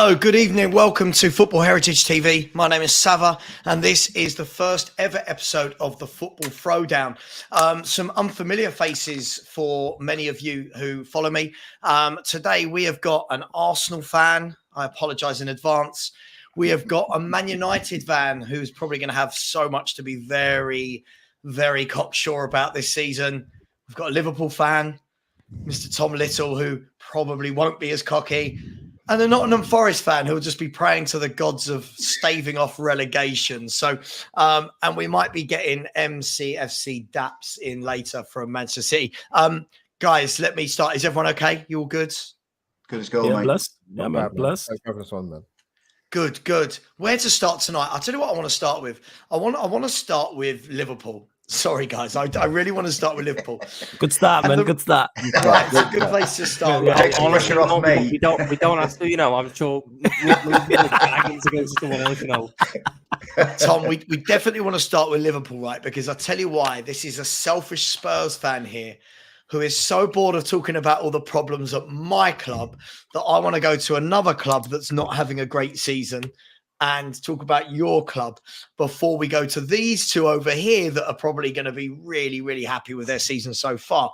Hello, good evening. Welcome to Football Heritage TV. My name is Sava, and this is the first ever episode of the Football Throwdown. Some unfamiliar faces for many of you who follow me. Today, we have got an Arsenal fan. I apologise in advance. We have got a Man United fan who's probably going to have so much to be very, very cocksure about this season. We've got a Liverpool fan, Mr. Tom Little, who probably won't be as cocky. And a Nottingham Forest fan who will just be praying to the gods of staving off relegation. So, and we might be getting MCFC Daps in later from Manchester City. Guys, let me start. Is everyone okay? You all good? Good as gold, mate. Blessed. Yeah, man, blessed. Good. Where to start tonight? I'll tell you what I want to start with. I want to start with Liverpool. Sorry, guys. I really want to start with Liverpool. Good start, man. Good start. Right, it's a good place to start. Take some pressure off me. We don't have to, I'm sure. Tom, we definitely want to start with Liverpool, right? Because I tell you why. This is a selfish Spurs fan here who is so bored of talking about all the problems at my club that I want to go to another club that's not having a great season and talk about your club before we go to these two over here that are probably going to be really, really happy with their season so far.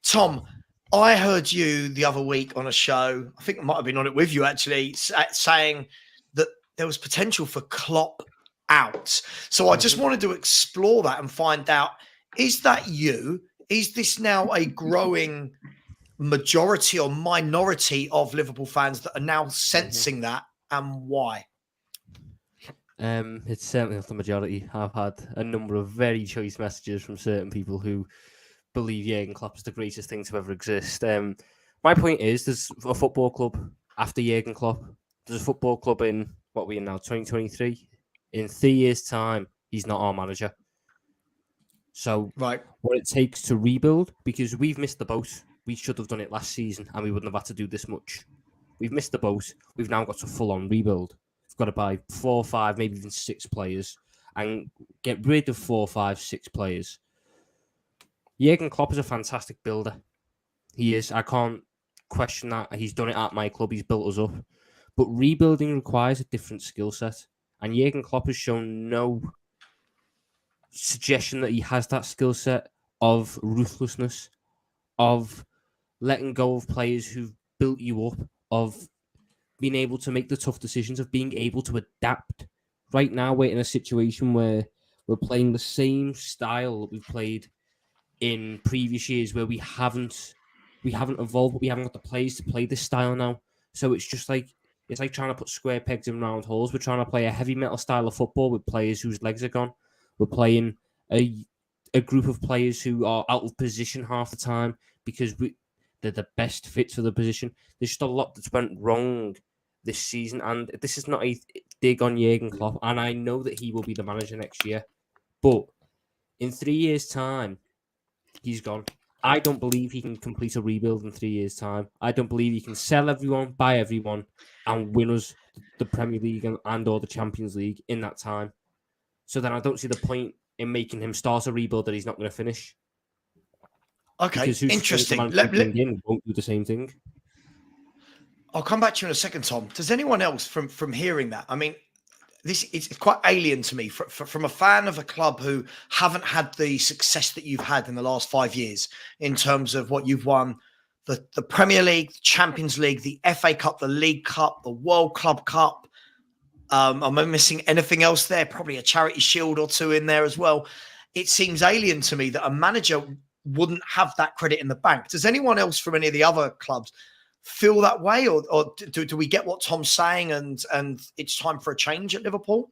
Tom, I heard you the other week on a show, I think I might have been on it with you actually, saying that there was potential for Klopp out. So I just wanted to explore that and find out, is that you? Is this now a growing majority or minority of Liverpool fans that are now sensing that? And why? It's certainly not the majority. I've had a number of very choice messages from certain people who believe Jurgen Klopp is the greatest thing to ever exist. My point is, there's a football club after Jurgen Klopp. There's a football club in, what we're in now, 2023. In 3 years' time, he's not our manager. So right, what it takes to rebuild, because we've missed the boat. We should have done it last season and we wouldn't have had to do this much. We've missed the boat. We've now got to full-on rebuild. We've got to buy 4, 5, maybe even 6 players and get rid of 4, 5, 6 players. Jurgen Klopp is a fantastic builder. He is. I can't question that. He's done it at my club. He's built us up. But rebuilding requires a different skill set. And Jurgen Klopp has shown no suggestion that he has that skill set of ruthlessness, of letting go of players who've built you up, of being able to make the tough decisions, of being able to adapt. Right now, we're in a situation where we're playing the same style that we've played in previous years, where we haven't evolved, but we haven't got the players to play this style now. So it's just like, it's like trying to put square pegs in round holes. We're trying to play a heavy metal style of football with players whose legs are gone. We're playing a group of players who are out of position half the time because they're the best fit for the position. There's just a lot that's went wrong this season, and this is not a dig on Jurgen Klopp, and I know that he will be the manager next year. But in 3 years' time, he's gone. I don't believe he can complete a rebuild in 3 years' time. I don't believe he can sell everyone, buy everyone, and win us the Premier League and or the Champions League in that time. So then I don't see the point in making him start a rebuild that he's not going to finish. Okay, interesting. Won't do the same thing. I'll come back to you in a second, Tom. Does anyone else from hearing that? I mean, this it's quite alien to me from a fan of a club who haven't had the success that you've had in the last 5 years in terms of what you've won, the Premier League, the Champions League, the FA Cup, the League Cup, the World Club Cup. Am I missing anything else there? Probably a Charity Shield or 2 in there as well. It seems alien to me that a manager wouldn't have that credit in the bank. Does anyone else from any of the other clubs feel that way, or do we get what Tom's saying and it's time for a change at Liverpool?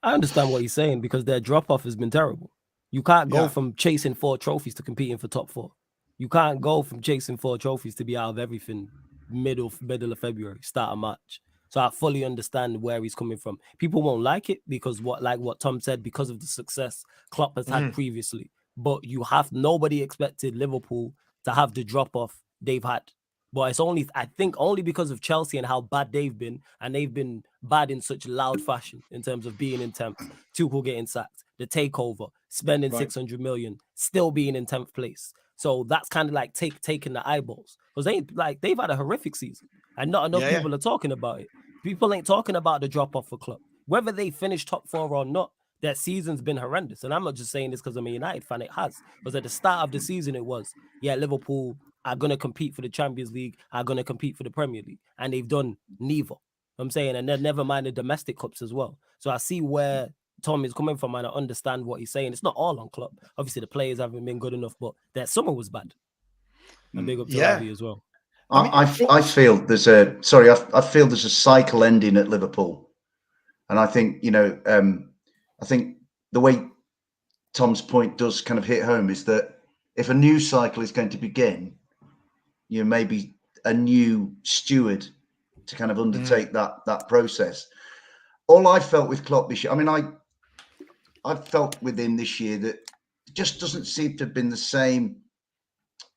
I understand what he's saying because their drop-off has been terrible. You can't go from chasing 4 trophies to competing for top 4. You can't go from chasing 4 trophies to be out of everything middle of February, start of March. So I fully understand where he's coming from. People won't like it because what Tom said, because of the success Klopp has had previously. But nobody expected Liverpool to have the drop-off they've had. But it's only because of Chelsea and how bad they've been, and they've been bad in such loud fashion in terms of being in 10th, Tuchel getting sacked, the takeover, spending 600 million, still being in 10th place. So that's kind of like taking the eyeballs because they've had a horrific season. and not enough Yeah, yeah. people are talking about it. People ain't talking about the drop off for Klopp. Whether they finish top 4 or not, that season's been horrendous. And I'm not just saying this because I'm a United fan. It has. Because at the start of the season, it was, yeah, Liverpool are going to compete for the Champions League, are going to compete for the Premier League. And they've done neither. I'm saying, and then never mind the domestic cups as well. So I see where Tom is coming from and I understand what he's saying. It's not all on Klopp. Obviously, the players haven't been good enough, but that summer was bad. And big up to Yeah. Ravi as well. I feel there's I feel there's a cycle ending at Liverpool, and I think I think the way Tom's point does kind of hit home is that if a new cycle is going to begin, maybe a new steward to kind of undertake that process. All I felt with Klopp this year, I mean, I felt with him this year that it just doesn't seem to have been the same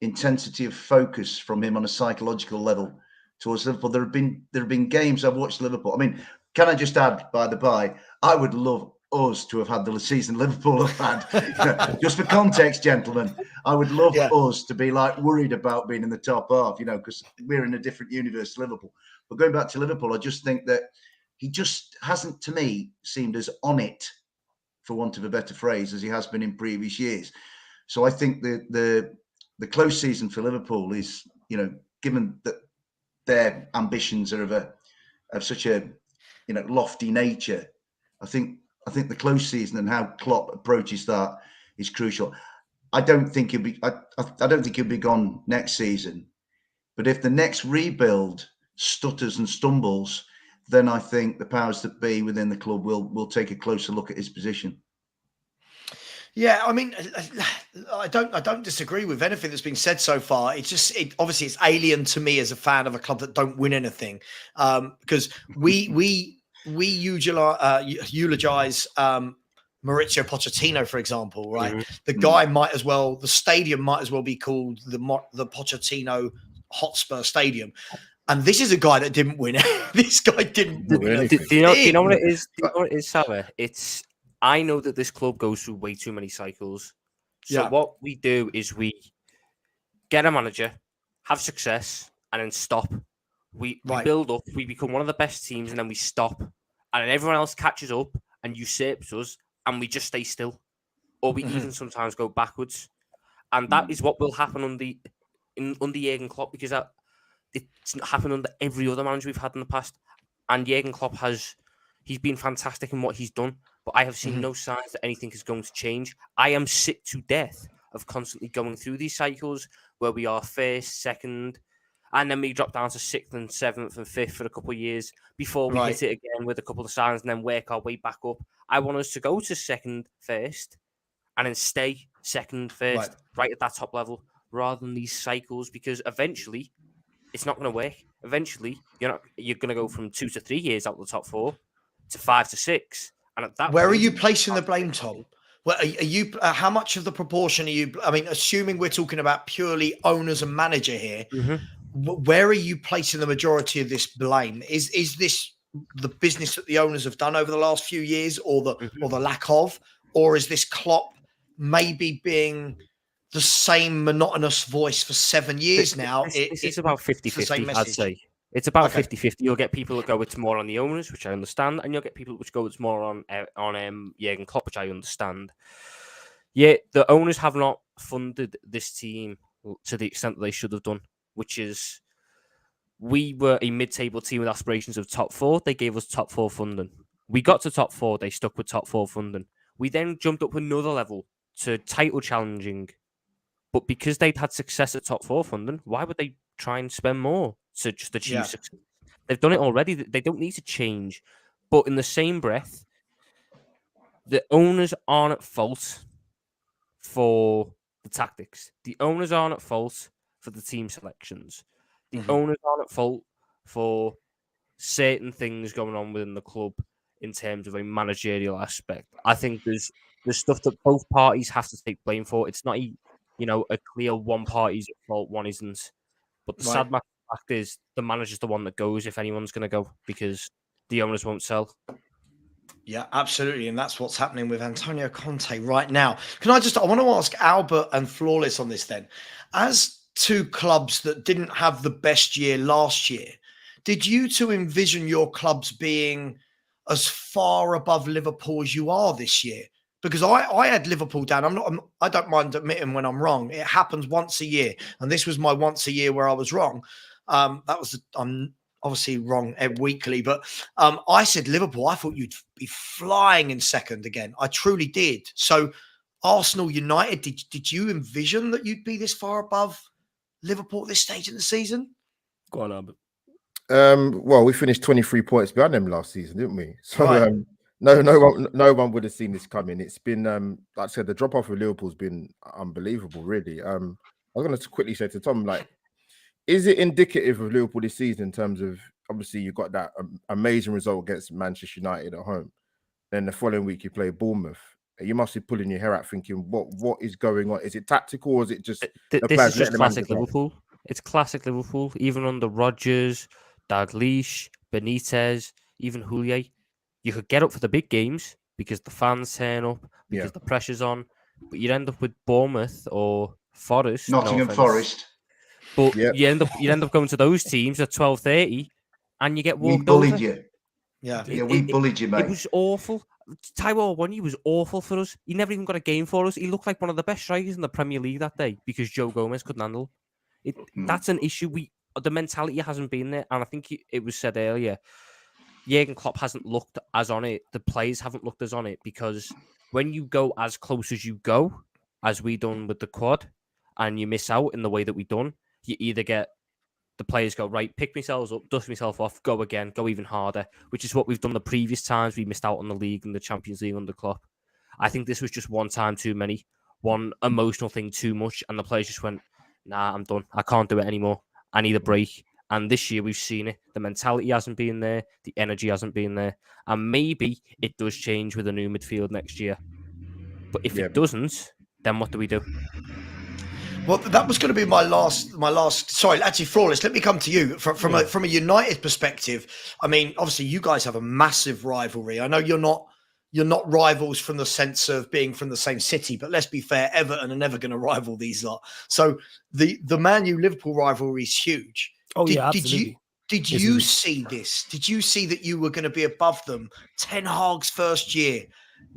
intensity of focus from him on a psychological level towards Liverpool. There have been games I've watched Liverpool. I mean, can I just add, by the by, I would love us to have had the season Liverpool have had. Just for context, gentlemen, I would love us to be like worried about being in the top half, because we're in a different universe to Liverpool. But going back to Liverpool, I just think that he just hasn't, to me, seemed as on it, for want of a better phrase, as he has been in previous years. So I think the close season for Liverpool is, given that their ambitions are of such a lofty nature, I think the close season and how Klopp approaches that is crucial. I don't think he'll be gone next season, but if the next rebuild stutters and stumbles, then I think the powers that be within the club will take a closer look at his position. Yeah, I mean, I don't disagree with anything that's been said so far. It's just, obviously it's alien to me as a fan of a club that don't win anything, because we eulogize Maurizio Pochettino, for example, right? Mm-hmm. The guy the stadium might as well be called the Pochettino Hotspur Stadium. And this is a guy that didn't win. This guy didn't win. Do you know what it is? Do you know what it is, Sarah? I know that this club goes through way too many cycles. So what we do is we get a manager, have success, and then stop. We build up, we become one of the best teams, and then we stop. And then everyone else catches up and usurps us, and we just stay still. Or we even sometimes go backwards. And that is what will happen under Jurgen Klopp, because it's happened under every other manager we've had in the past. And Jurgen Klopp he's been fantastic in what he's done, but I have seen no signs that anything is going to change. I am sick to death of constantly going through these cycles where we are first, second, and then we drop down to 6th and 7th and 5th for a couple of years before we hit it again with a couple of signs and then work our way back up. I want us to go to 2nd first and then stay 2nd first, right at that top level, rather than these cycles, because eventually it's not going to work. Eventually, you're going to go from 2 to 3 years out of the top 4 to 5 to 6, and at that where point, are you placing the blame, Tom? Well, are you? How much of the proportion are you? I mean, assuming we're talking about purely owners and manager here, where are you placing the majority of this blame? Is this the business that the owners have done over the last few years, or the lack of, or is this Klopp maybe being the same monotonous voice for 7 years now? This is about 50-50, I'd say. It's about 50-50. You'll get people that go it's more on the owners, which I understand, and you'll get people which go it's more on Jurgen Klopp, which I understand. Yeah, the owners have not funded this team to the extent that they should have done, which is we were a mid-table team with aspirations of top 4. They gave us top 4 funding. We got to top 4. They stuck with top 4 funding. We then jumped up another level to title challenging. But because they'd had success at top 4 funding, why would they try and spend more to just achieve success? They've done it already. They don't need to change. But in the same breath, the owners aren't at fault for the tactics. The owners aren't at fault for the team selections. The owners aren't at fault for certain things going on within the club in terms of a managerial aspect. I think there's stuff that both parties have to take blame for. It's not a clear one party's at fault, one isn't. But the sad fact is the manager's the one that goes if anyone's going to go, because the owners won't sell. Yeah, absolutely. And that's what's happening with Antonio Conte right now. I want to ask Albert and Flawless on this then. As two clubs that didn't have the best year last year, did you two envision your clubs being as far above Liverpool as you are this year? Because I had Liverpool down. I don't mind admitting when I'm wrong. It happens once a year, and this was my once a year where I was wrong. I'm obviously wrong weekly, but I said Liverpool. I thought you'd be flying in second again. I truly did. So Arsenal, United, did you envision that you'd be this far above Liverpool at this stage in the season? Go on, Albert. Well, we finished 23 points behind them last season, didn't we? So Right. no one would have seen this coming. It's been like I said, the drop off of Liverpool's been unbelievable, really. I was going to quickly say to Tom, like, is it indicative of Liverpool this season in terms of, obviously you got that amazing result against Manchester United at home, then the following week you play Bournemouth. You must be pulling your hair out thinking, what is going on? Is it tactical or is it just This is just classic Liverpool? It's classic Liverpool, even under Rodgers, Dalglish, Benitez, even Houllier. You could get up for the big games because the fans turn up, because the pressure's on, but you'd end up with Bournemouth or Forest. Nottingham Forest. But you end up going to those teams at 12:30 and you get walked We bullied over. you. Yeah. We bullied you, mate. It was awful. Taiwo Awoniyi was awful for us. He never even got a game for us. He looked like one of the best strikers in the Premier League that day because Joe Gomez couldn't handle it. That's an issue. The mentality hasn't been there, and I think it was said earlier, Jurgen Klopp hasn't looked as on it. The players haven't looked as on it because when you go as close as you go, as we done with the quad, and you miss out in the way that we done, you either get the players go, right, pick myself up, dust myself off, go again, go even harder, which is what we've done the previous times we missed out on the league and the Champions League under Klopp. I think this was just one time too many, one emotional thing too much, and the players just went, nah, I'm done. I can't do it anymore. I need a break. And this year we've seen it. The mentality hasn't been there. The energy hasn't been there. And maybe it does change with a new midfield next year. But if it doesn't, then what do we do? Well, that was going to be my last. Sorry, actually, Flawless. Let me come to you from a United perspective. I mean, obviously, you guys have a massive rivalry. I know you're not rivals from the sense of being from the same city, but let's be fair, Everton are never going to rival these lot. So the Man U Liverpool rivalry is huge. Oh, yeah, absolutely. Did you see this? Did you see that you were going to be above them? Ten Hag's first year,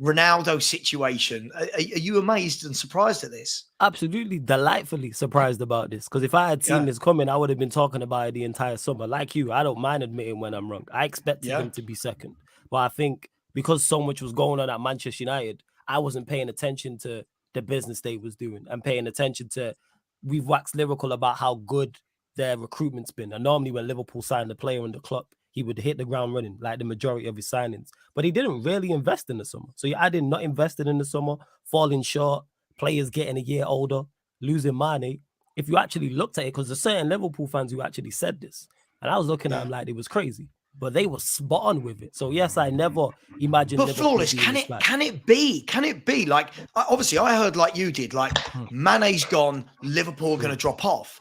Ronaldo situation. Are you amazed and surprised at this? Absolutely, delightfully surprised about this. Because if I had seen this coming, I would have been talking about it the entire summer. Like you, I don't mind admitting when I'm wrong. I expected them to be second. But I think because so much was going on at Manchester United, I wasn't paying attention to the business they was doing and paying attention to, we've waxed lyrical about how good their recruitment's been. And normally when Liverpool signed a player in the club, he would hit the ground running like the majority of his signings. But he didn't really invest in the summer. So you're adding not invested in the summer, falling short, players getting a year older, losing Mane. If you actually looked at it, because there's certain Liverpool fans who actually said this, and I was looking at them like it was crazy, but they were spot on with it. So yes, I never imagined. But Flawless, can it be like, obviously I heard like you did, like Mane's gone, Liverpool are going to drop off.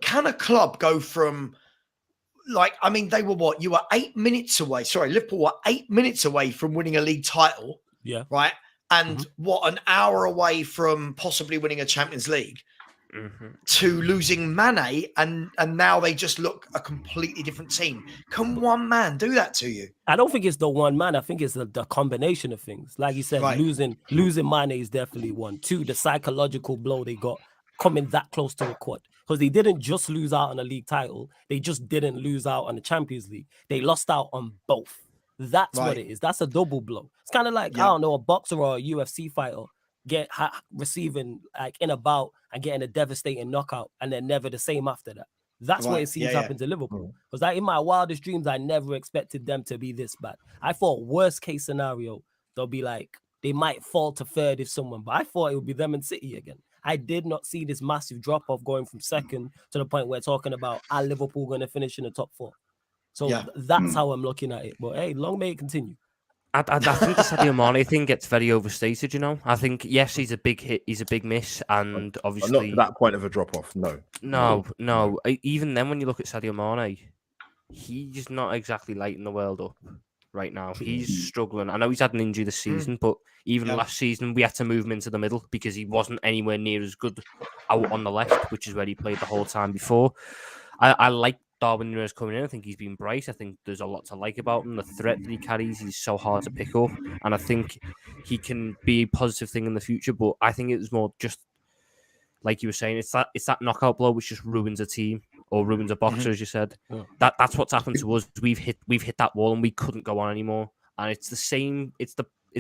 Can a club go from, like, I mean, they were what? You were 8 minutes away. Sorry, Liverpool were 8 minutes away from winning a league title. Yeah. Right. And what, an hour away from possibly winning a Champions League to losing Mane. And now they just look a completely different team. Can one man do that to you? I don't think it's the one man. I think it's the combination of things. Like you said, losing Mane is definitely one. Two, the psychological blow they got coming that close to a quad. Because they didn't just lose out on a league title. They just didn't lose out on the Champions League. They lost out on both. That's what it is. That's a double blow. It's kind of like, I don't know, a boxer or a UFC fighter receiving like in a bout and getting a devastating knockout and then never the same after that. That's what it seems happened to Liverpool. Because like in my wildest dreams, I never expected them to be this bad. I thought worst case scenario, they'll be like, they might fall to third if someone, but I thought it would be them and City again. I did not see this massive drop-off going from second to the point we're talking about, are Liverpool going to finish in the top four? So that's how I'm looking at it. But hey, long may it continue. I think the Sadio Mane thing gets very overstated, you know. I think, yes, he's a big hit, he's a big miss, and obviously... Not to that point of a drop-off, No. Even then, when you look at Sadio Mane, he's not exactly lighting the world up right now. He's struggling. I know he's had an injury this season, but even last season, we had to move him into the middle because he wasn't anywhere near as good out on the left, which is where he played the whole time before. I like Darwin Núñez coming in, I think he's been bright. I think there's a lot to like about him. The threat that he carries, he's so hard to pick up, and I think he can be a positive thing in the future. But I think it was more just like you were saying, it's that knockout blow which just ruins a team or ruins a boxer, as you said. Yeah. That's what's happened to us. We've hit that wall and we couldn't go on anymore. And it's the same. It's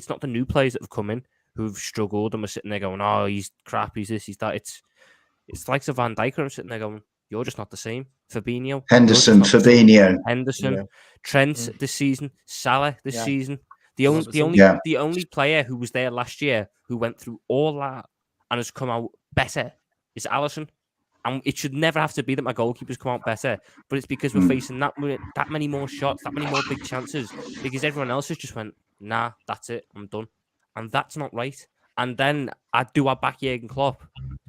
not the new players that have come in who've struggled and we're sitting there going, oh, he's crap, he's this, he's that. It's like a Van Dijk. I'm sitting there going, you're just not the same. Fabinho, Henderson, Fabinho, Henderson, Trent this season, Salah this season. The only player who was there last year who went through all that and has come out better is Alisson. And it should never have to be that my goalkeepers come out better, but it's because we're facing that many more shots, that many more big chances, because everyone else has just went, nah, that's it, I'm done. And that's not right. And then I do I back Jurgen Klopp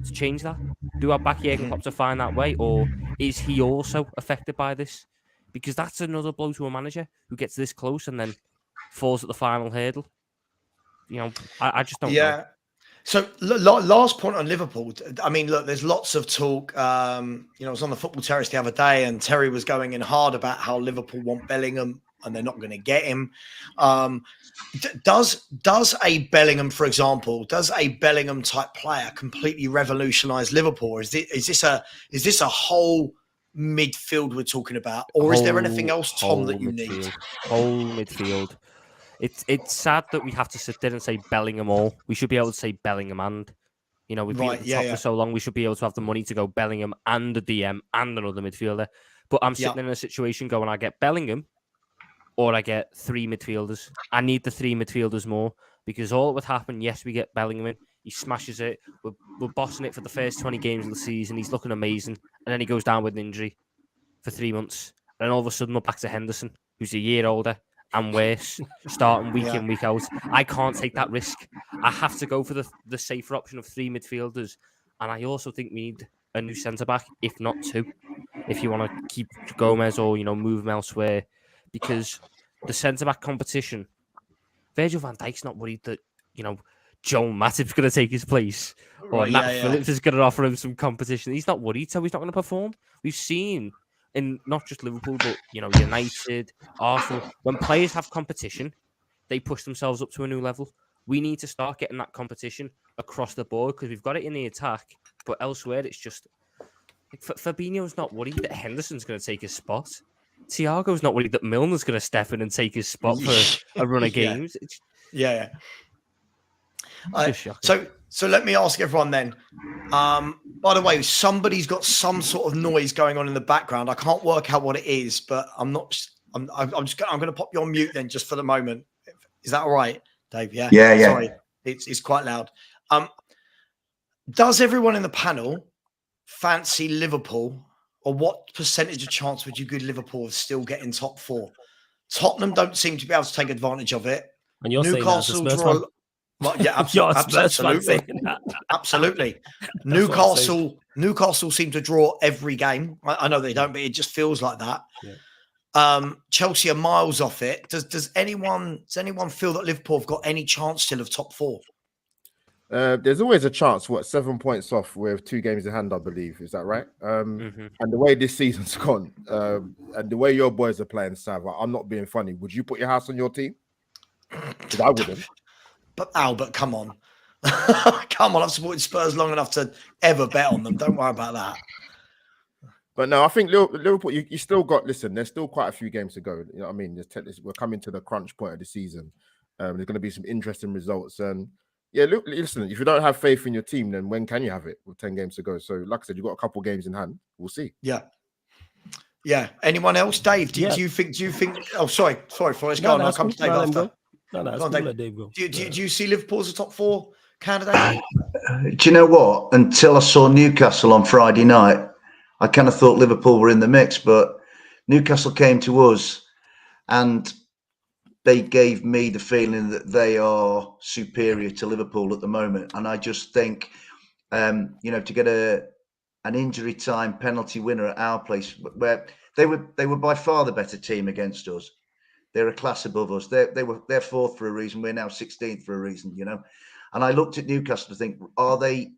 to change that? Do I back Jurgen Klopp to find that way? Or is he also affected by this? Because that's another blow to a manager who gets this close and then falls at the final hurdle. You know, I just don't know. So last point on Liverpool. I mean, look, there's lots of talk. I was on the Football Terrace the other day and Terry was going in hard about how Liverpool want Bellingham and they're not going to get him. Does a Bellingham, for example, does a Bellingham type player completely revolutionize Liverpool? Or is this a whole midfield we're talking about, or is there anything else, Tom, that you need? Whole midfield. It's sad that we have to sit there and say Bellingham all. We should be able to say Bellingham and. You know, we've been at the top for so long, we should be able to have the money to go Bellingham and a DM and another midfielder. But I'm sitting in a situation going, I get Bellingham or I get 3 midfielders. I need the 3 midfielders more because all that would happen, yes, we get Bellingham in, he smashes it, we're bossing it for the first 20 games of the season, he's looking amazing, and then he goes down with an injury for 3 months. And then all of a sudden we're back to Henderson, who's a year older and worse, starting week in, week out. I can't take that risk. I have to go for the safer option of 3 midfielders. And I also think we need a new centre-back, if not 2, if you want to keep Gomez or, move him elsewhere. Because the centre-back competition, Virgil van Dijk's not worried that, Joel Matip's going to take his place. Or Nat Phillips is going to offer him some competition. He's not worried, so he's not going to perform. We've seen... in not just Liverpool, but United, Arsenal. When players have competition, they push themselves up to a new level. We need to start getting that competition across the board because we've got it in the attack, but elsewhere it's just Fabinho's not worried that Henderson's going to take his spot. Thiago's not worried that Milner's going to step in and take his spot for a run of games. So let me ask everyone then. By the way, somebody's got some sort of noise going on in the background. I can't work out what it is, but I'm going to pop you on mute then, just for the moment. Is that all right, Dave? Yeah. Sorry, it's quite loud. Does everyone in the panel fancy Liverpool, or what percentage of chance would you give Liverpool of still getting top 4? Tottenham don't seem to be able to take advantage of it. And you're Newcastle draw. Well, yeah, absolutely. Newcastle seem to draw every game. I know they don't, but it just feels like that. Yeah. Chelsea are miles off it. Does anyone feel that Liverpool have got any chance still of top 4? There's always a chance. 7 points off with 2 games in hand, I believe. Is that right? And the way this season's gone, and the way your boys are playing, Sav, I'm not being funny. Would you put your house on your team? Because I wouldn't. But Albert, come on. Come on, I've supported Spurs long enough to ever bet on them. Don't worry about that. But no, I think Liverpool, you still got, listen, there's still quite a few games to go. You know what I mean? We're coming to the crunch point of the season. There's going to be some interesting results. And yeah, look, listen, if you don't have faith in your team, then when can you have it with 10 games to go? So like I said, you've got a couple games in hand. We'll see. Yeah. Anyone else? Dave, do you think, oh, sorry, Forrest, go on. I'll come to Dave after. Do you see Liverpool as a top 4 candidate? Do you know what? Until I saw Newcastle on Friday night, I kind of thought Liverpool were in the mix, but Newcastle came to us and they gave me the feeling that they are superior to Liverpool at the moment. And I just think, to get an injury time penalty winner at our place, where they were by far the better team against us. They're a class above us. They're 4th for a reason. We're now 16th for a reason, And I looked at Newcastle to think, are they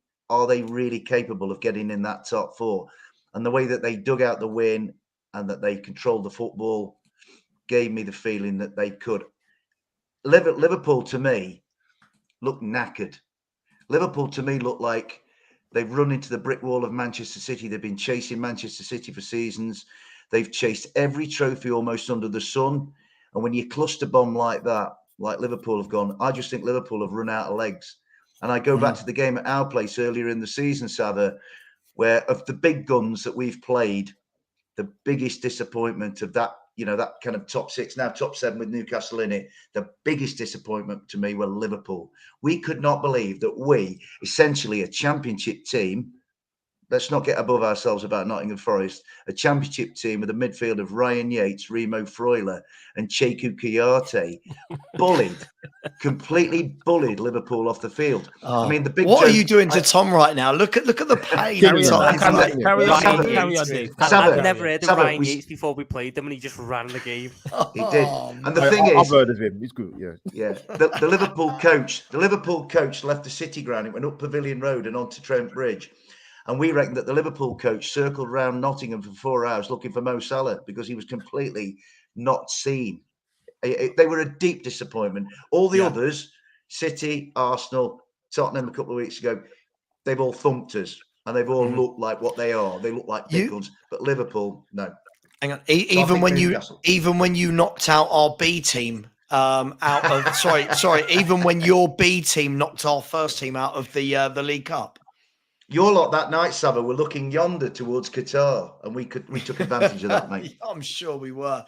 really capable of getting in that top 4? And the way that they dug out the win and that they controlled the football gave me the feeling that they could. Liverpool, to me, looked knackered. Liverpool, to me, looked like they've run into the brick wall of Manchester City. They've been chasing Manchester City for seasons. They've chased every trophy almost under the sun. And when you cluster bomb like that, like Liverpool have gone, I just think Liverpool have run out of legs. And I go back to the game at our place earlier in the season, Sava, where of the big guns that we've played, the biggest disappointment of that, that kind of top six, now top seven with Newcastle in it, the biggest disappointment to me were Liverpool. We could not believe that we, essentially a championship team, let's not get above ourselves about Nottingham Forest, a championship team with a midfield of Ryan Yates, Remo Freuler and Cheku Kiyate, completely bullied Liverpool off the field. I mean, the big. What are you doing to Tom right now? Look at the pain. Carry on, Dave. Dave. I've never heard of Ryan Yates before we played them, and he just ran the game. He did. And the thing is, I've heard of him. He's good. Yeah. The Liverpool coach left the City ground. It went up Pavilion Road and onto Trent Bridge. And we reckon that the Liverpool coach circled around Nottingham for 4 hours looking for Mo Salah because he was completely not seen. They were a deep disappointment. All the others, City, Arsenal, Tottenham a couple of weeks ago, they've all thumped us and they've all looked like what they are. They look like big guns. But Liverpool, no. Hang on. Even when you knocked out our B team even when your B team knocked our first team out of the League Cup. Your lot that night, Sava, were looking yonder towards Qatar, and we took advantage of that, mate. I'm sure we were.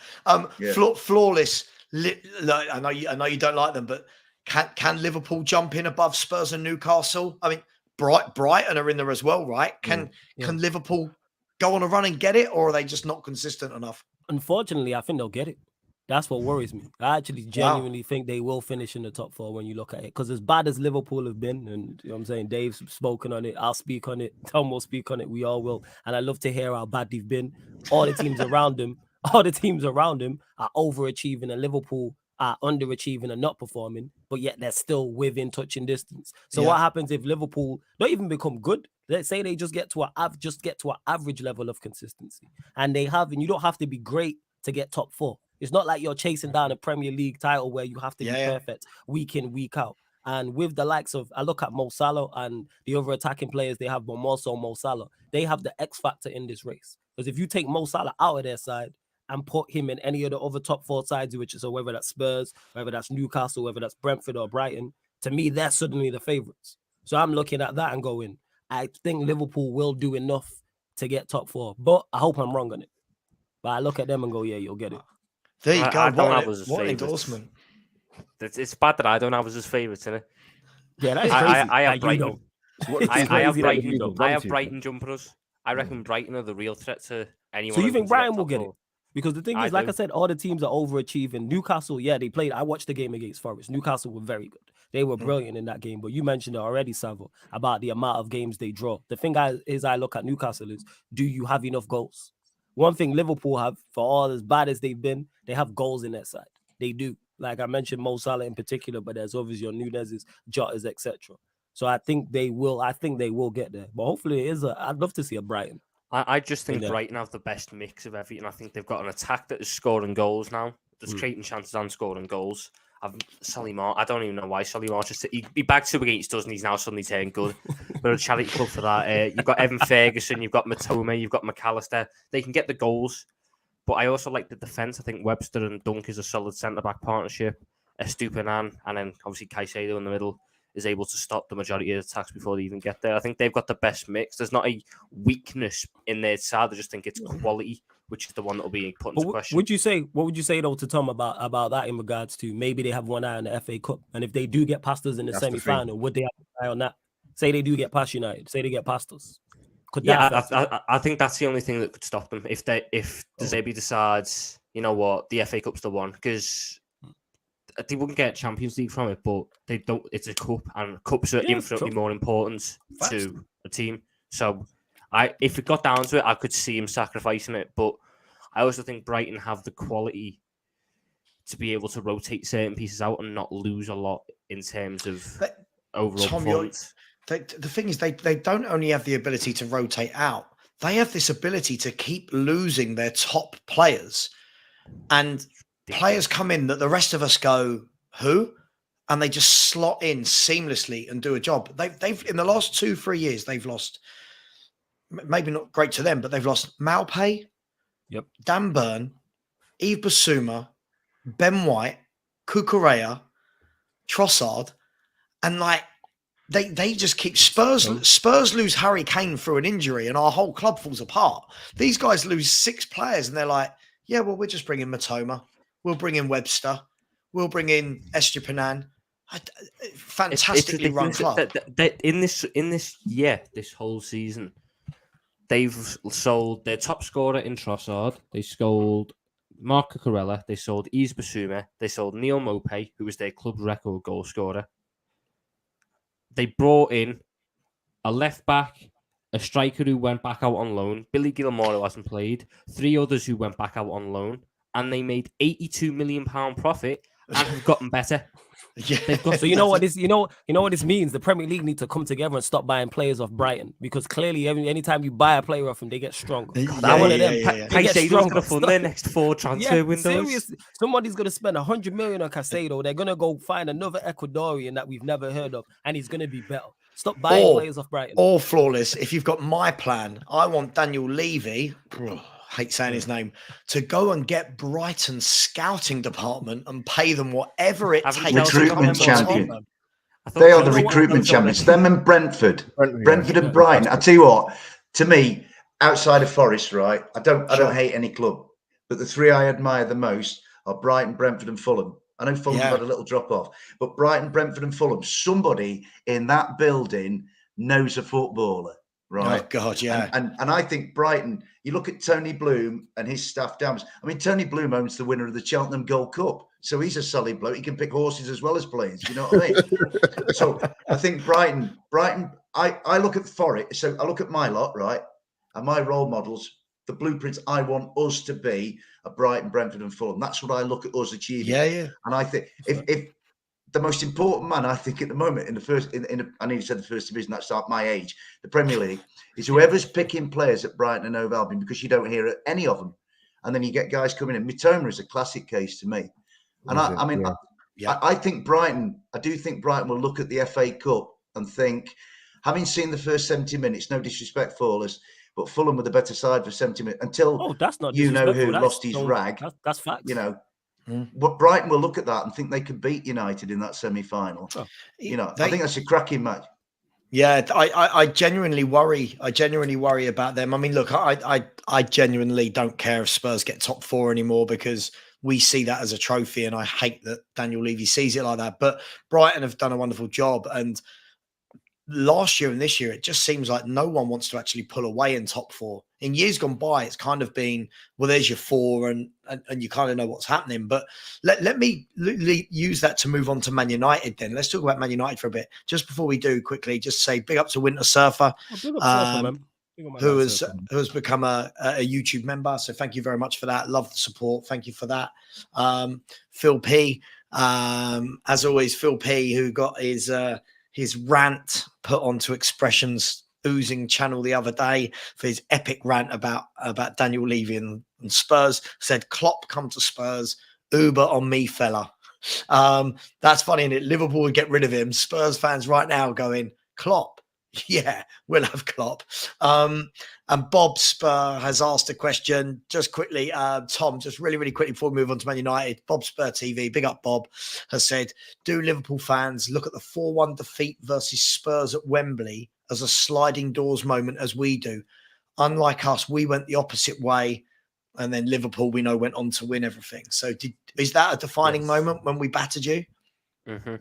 Flawless. I know you don't like them, but can Liverpool jump in above Spurs and Newcastle? I mean, Brighton are in there as well, right? Can Liverpool go on a run and get it, or are they just not consistent enough? Unfortunately, I think they'll get it. That's what worries me. I actually genuinely think they will finish in the top four when you look at it. Because as bad as Liverpool have been, and you know what I'm saying, Dave's spoken on it, I'll speak on it, Tom will speak on it, we all will. And I love to hear how bad they've been. All the teams around them are overachieving, and Liverpool are underachieving and not performing, but yet they're still within touching distance. So what happens if Liverpool don't even become good? Let's say they just get to an average level of consistency. And you don't have to be great to get top four. It's not like you're chasing down a Premier League title where you have to be perfect week in, week out. And with the likes of, I look at Mo Salah and the other attacking players they have, but more so Mo Salah, they have the X factor in this race. Because if you take Mo Salah out of their side and put him in any of the other top four sides, so whether that's Spurs, whether that's Newcastle, whether that's Brentford or Brighton, to me, they're suddenly the favourites. So I'm looking at that and going, I think Liverpool will do enough to get top four. But I hope I'm wrong on it. But I look at them and go, yeah, you'll get it. There you go. What an endorsement. It's bad that I don't have us as favourites, isn't it? Yeah, that's crazy. I have Brighton. I have Brighton. Brighton jumpers. I reckon Brighton are the real threat to anyone. So you think Brighton will get it? Because the thing is, like I said, all the teams are overachieving. Newcastle, they played. I watched the game against Forest. Newcastle were very good. They were brilliant in that game. But you mentioned it already, Savo, about the amount of games they draw. The thing I look at Newcastle is, do you have enough goals? One thing Liverpool have, for all as bad as they've been, they have goals in that side. They do. Like I mentioned Mo Salah in particular, but there's obviously your Nunez's, Jota's, etc. So I think they will get there. But hopefully I'd love to see a Brighton. I just think Brighton have the best mix of everything. I think they've got an attack that is scoring goals now. That's creating chances and scoring goals. Solly I don't even know why Solly March he bagged 2 against us and he's now suddenly turned good. We're a charity club for that. You've got Evan Ferguson, you've got Matoma, you've got McAllister. They can get the goals. But I also like the defence. I think Webster and Dunk is a solid centre-back partnership. Estupinan and then obviously Caicedo in the middle is able to stop the majority of attacks before they even get there. I think they've got the best mix. There's not a weakness in their side. I just think it's quality, which is the one that will be put into question. What would you say though to Tom about that in regards to maybe they have one eye on the FA Cup, and if they do get past us in the semi-final, would they have an eye on that? Say they do get past United. Say they get past us. I think that's the only thing that could stop them if De Zerbi decides, you know what, the FA Cup's the one, because they wouldn't get Champions League from it, but they don't. It's a cup, and cups are infinitely more important to a team. So, if it got down to it, I could see him sacrificing it. But I also think Brighton have the quality to be able to rotate certain pieces out and not lose a lot in terms of overall performance. The thing is, they don't only have the ability to rotate out; they have this ability to keep losing their top players, and players come in that the rest of us go, who? And they just slot in seamlessly and do a job. They've in the last 2-3 years, they've lost, maybe not great to them, but they've lost Maupay, Dan Burn, Yves Bissouma, Ben White, Cucurella, Trossard, and like they just keep Spurs lose Harry Kane through an injury, and our whole club falls apart. These guys lose 6 players, and they're like, yeah, well, we're just bringing Matoma, we'll bring in Webster, we'll bring in Estupiñán. Fantastically run club. In this year, this whole season, they've sold their top scorer in Trossard. They sold Marc Cucurella. They sold Yves Bissouma. They sold Neal Maupay, who was their club record goal scorer. They brought in a left back, a striker who went back out on loan. Billy Gilmore, who hasn't played. 3 others who went back out on loan, and they made £82 million profit and have gotten better. Yeah. So you know what this means? The Premier League need to come together and stop buying players off Brighton, because clearly anytime you buy a player off them, they get stronger. One of them. Caicedo's going to fund their next 4 transfer windows. Seriously, somebody's going to spend 100 million on Caicedo. They're going to go find another Ecuadorian that we've never heard of, and he's going to be better. Stop buying players off Brighton. Or flawless. If you've got my plan, I want Daniel Levy. Hate saying his name, to go and get Brighton's scouting department and pay them whatever it takes. Recruitment champion. They are the recruitment champions. Them and Brentford and Brighton. I tell you what, to me, outside of Forest, right? I don't hate any club, but the 3 I admire the most are Brighton, Brentford, and Fulham. I know Fulham had a little drop off, but Brighton, Brentford, and Fulham. Somebody in that building knows a footballer. Right. Oh God, yeah. And I think Brighton, you look at Tony Bloom and his staff down. I mean, Tony Bloom owns the winner of the Cheltenham Gold Cup. So he's a solid bloke. He can pick horses as well as players. You know what I mean? So I think Brighton, I look at Forest. So I look at my lot, right? And my role models, the blueprints I want us to be are Brighton, Brentford, and Fulham. That's what I look at us achieving. Yeah. And I think if the most important man, I think, at the moment in the first, I need to say the first division, that's at my age, the Premier League, is whoever's picking players at Brighton and Hove Albion, because you don't hear any of them, and then you get guys coming in. Mitoma is a classic case to me, and I think Brighton. I do think Brighton will look at the FA Cup and think, having seen the first 70 minutes, no disrespect for us, but Fulham were the better side for 70 minutes until that's not you know who that's lost his rag. That's facts. You know. But Brighton will look at that and think they could beat United in that semi-final. You know, I think that's a cracking match. Yeah, I genuinely worry. I genuinely worry about them. I mean, look, I genuinely don't care if Spurs get top 4 anymore, because we see that as a trophy, and I hate that Daniel Levy sees it like that. But Brighton have done a wonderful job, and last year and this year, it just seems like no one wants to actually pull away in top 4. In years gone by, it's kind of been, well, there's your 4, and you kind of know what's happening. But let me use that to move on to Man United then. Let's talk about Man United for a bit. Just before we do, quickly, just say big up to Winter Surfer, who has become a YouTube member. So thank you very much for that. Love the support. Thank you for that. Phil P, as always, Phil P, who got his rant put onto Expression's oozing channel the other day for his epic rant about Daniel Levy and Spurs, said, Klopp come to Spurs, Uber on me, fella. That's funny, isn't it? Liverpool would get rid of him. Spurs fans right now going, Klopp, yeah, we'll have Klopp. And Bob Spur has asked a question just quickly. Tom, just really, really quickly before we move on to Man United. Bob Spur TV, big up Bob, has said, do Liverpool fans look at the 4-1 defeat versus Spurs at Wembley as a sliding doors moment as we do? Unlike us, we went the opposite way, and then Liverpool, we know, went on to win everything. So is that a defining moment when we battered you? Mm-hmm.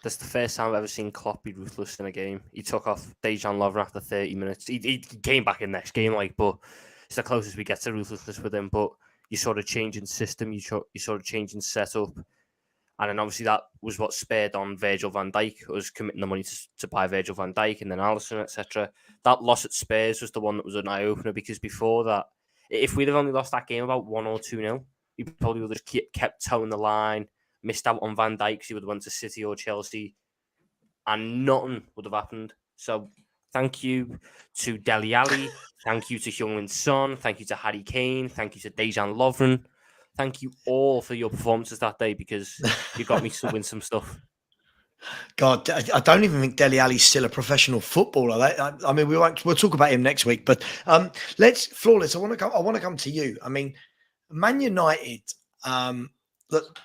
That's the first time I've ever seen Klopp be ruthless in a game. He took off Dejan Lovren after 30 minutes. He came back in the next game, but it's the closest we get to ruthlessness with him. But you sort of changing system, you sort of changing setup. And then obviously that was what spurred on Virgil van Dijk, was committing the money to buy Virgil van Dijk and then Alisson, etc. That loss at Spurs was the one that was an eye-opener, because before that, if we'd have only lost that game about 1 or 2-0, we probably would have kept towing the line, missed out on Van Dijk because he would have went to City or Chelsea, and nothing would have happened. So Thank you to Dele Alli. Thank you to Heung-min Son. Thank you to Harry Kane. Thank you to Dejan Lovren. Thank you all for your performances that day, because you got me to win some stuff. God, I don't even think Dele Alli's still a professional footballer. I mean, we'll talk about him next week. But let's Flawless. I want to come to you. I mean, Man United. Look,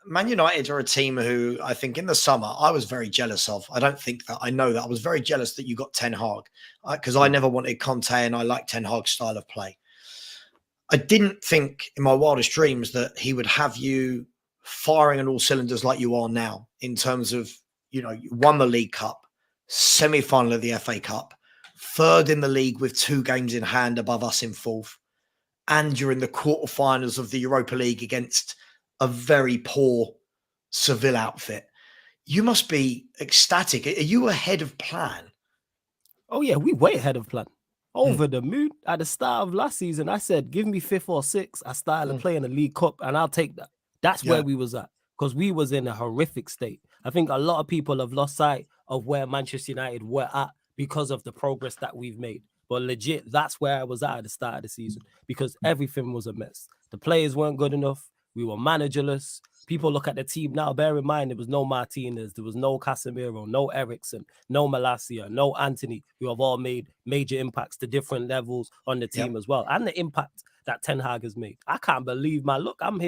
Man United are a team who I think in the summer I was very jealous of. I know that I was very jealous that you got Ten Hag, because I never wanted Conte and I like Ten Hag's style of play. I didn't think in my wildest dreams that he would have you firing on all cylinders like you are now, in terms of, you won the League Cup, semi-final of the FA Cup, third in the league with 2 games in hand above us in fourth, and you're in the quarterfinals of the Europa League against a very poor Seville outfit. You must be ecstatic. Are you ahead of plan? Oh yeah, we way ahead of plan. Over the moon. At the start of last season, I said, give me 5th or 6th. I started playing a League Cup and I'll take that. That's where we was at, because we was in a horrific state. I think a lot of people have lost sight of where Manchester United were at because of the progress that we've made. But legit, that's where I was at the start of the season, because everything was a mess. The players weren't good enough. We were managerless. People look at the team now. Bear in mind, there was no Martinez, there was no Casemiro, no Eriksen, no Malacia, no Anthony, who have all made major impacts to different levels on the team as well. And the impact that Ten Hag has made. I can't believe I'm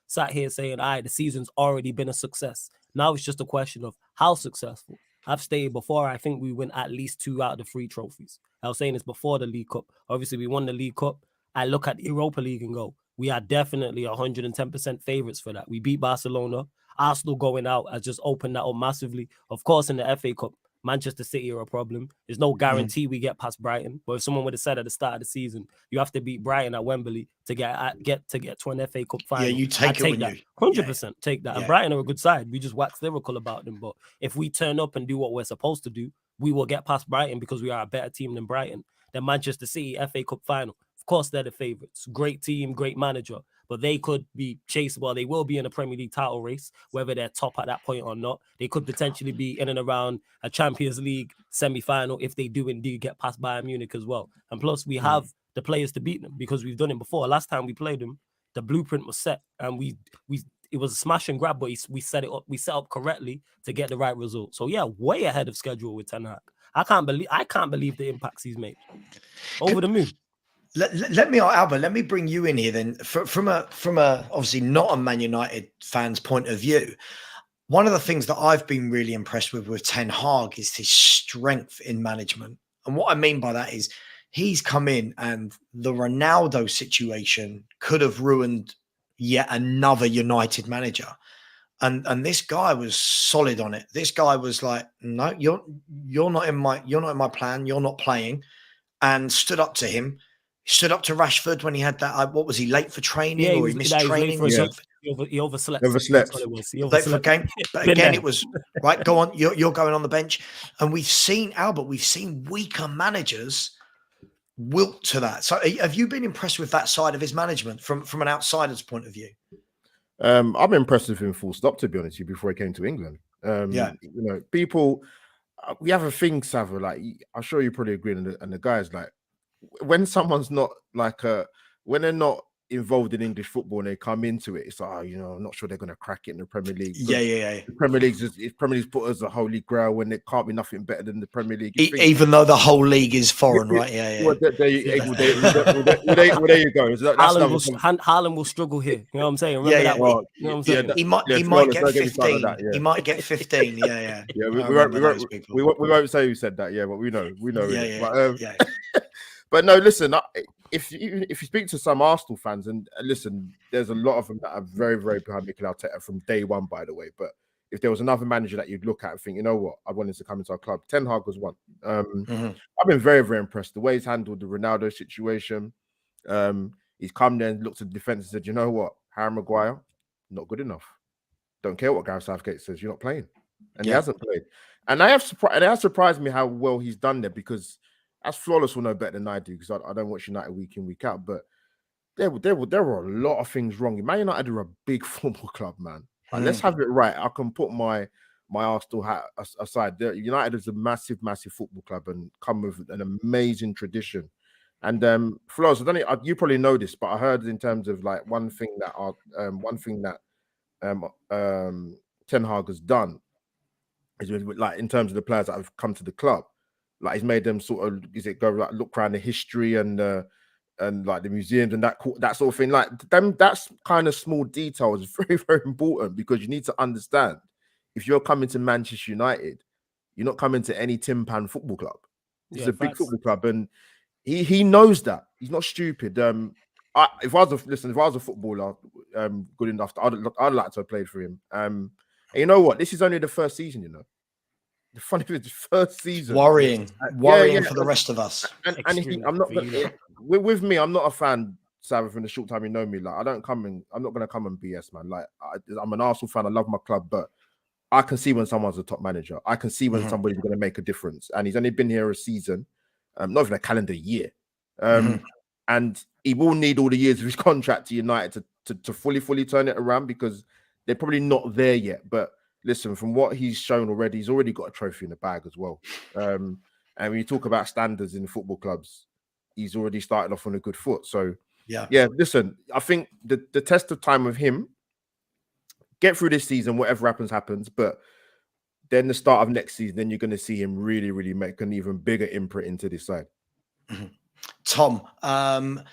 sat here saying, all right, the season's already been a success. Now it's just a question of how successful. I've stated before, I think we win at least 2 out of the 3 trophies. I was saying this before the League Cup. Obviously, we won the League Cup. I look at the Europa League and go, we are definitely 110% favourites for that. We beat Barcelona. Arsenal going out has just opened that up massively. Of course, in the FA Cup, Manchester City are a problem. There's no guarantee we get past Brighton. But if someone would have said at the start of the season, you have to beat Brighton at Wembley to get to an FA Cup final. Yeah, you take that. 100% take that. And Brighton are a good side. We just wax lyrical about them. But if we turn up and do what we're supposed to do, we will get past Brighton, because we are a better team than Brighton. Then Manchester City, FA Cup final. Of course, they're the favourites. Great team, great manager. But they could be chased. Well, they will be in a Premier League title race, whether they're top at that point or not. They could potentially be in and around a Champions League semi-final if they do indeed get past Bayern Munich as well. And plus, we have the players to beat them, because we've done it before. Last time we played them, the blueprint was set, and it was a smash and grab, but we set it up. We set up correctly to get the right result. So yeah, way ahead of schedule with Ten Hag. I can't believe the impacts he's made. Over the moon. Let me, Albert, let me bring you in here then. From a obviously not a Man United fan's point of view, one of the things that I've been really impressed with Ten Hag is his strength in management. And what I mean by that is he's come in, and the Ronaldo situation could have ruined yet another United manager. And this guy was solid on it. This guy was like, no, you're not in my plan. You're not playing, and stood up to him. Stood up to Rashford when he had that. What was he, late for training, or he missed training? He overslept. Late for a game. But again, it was right. Go on, you're going on the bench, and we've seen weaker managers wilt to that. So, have you been impressed with that side of his management from an outsider's point of view? I'm impressed with him full stop, to be honest with you, before he came to England. People, we have a thing, Sava, like, I'm sure you probably agree, and the guys, like, when someone's not when they're not involved in English football and they come into it, it's like, I'm not sure they're going to crack it in the Premier League. Yeah. The Premier League's put as a holy grail when there can't be nothing better than the Premier League. Even though the whole league is foreign, right? Yeah. Well, there you go. Haaland will struggle here. You know what I'm saying? Remember that week. You know what I'm saying? He might get 15. He might get 15. Yeah. Yeah, we won't say who said that. Yeah, but we know. Yeah. But no, listen. If you speak to some Arsenal fans, and listen, there's a lot of them that are very, very behind Mikel Arteta from day one, by the way. But if there was another manager that you'd look at and think, you know what, I wanted to come into our club, Ten Hag was one. I've been very, very impressed. The way he's handled the Ronaldo situation. He's come there and looked at the defense and said, you know what, Harry Maguire, not good enough. Don't care what Gareth Southgate says, you're not playing. And he hasn't played. And it has surprised me how well he's done there, because as Flawless will know better than I do, because I don't watch United week in, week out, but there were a lot of things wrong. Man United are a big football club, man. Like, let's have it right. I can put my my Arsenal hat aside, United is a massive football club and come with an amazing tradition. And Flores, I don't know, you probably know this, but I heard in terms of like one thing that Ten Hag has done is like in terms of the players that have come to the club, like he's made them sort of go like look around the history and like the museums and that sort of thing. Like that's kind of small detail is very, very important, because you need to understand, if you're coming to Manchester United, you're not coming to any tin pan football club. It's a big football club, and he knows that. He's not stupid. If I was a footballer, good enough, I'd like to have played for him. And you know what? This is only the first season. You know, the funny thing is, the first season, worrying for the rest of us. And I'm not with me. I'm not a fan. Sarah, from the short time you know me, like I'm not going to come and BS, man. Like I'm an Arsenal fan. I love my club, but I can see when someone's a top manager. I can see when somebody's going to make a difference. And he's only been here a season, not even a calendar year. And he will need all the years of his contract to United to fully turn it around, because they're probably not there yet. But listen, from what he's shown already, he's already got a trophy in the bag as well. And when you talk about standards in football clubs, he's already started off on a good foot. So yeah. Listen, I think the test of time with him, get through this season, whatever happens. But then the start of next season, then you're going to see him really, really make an even bigger imprint into this side. Tom, I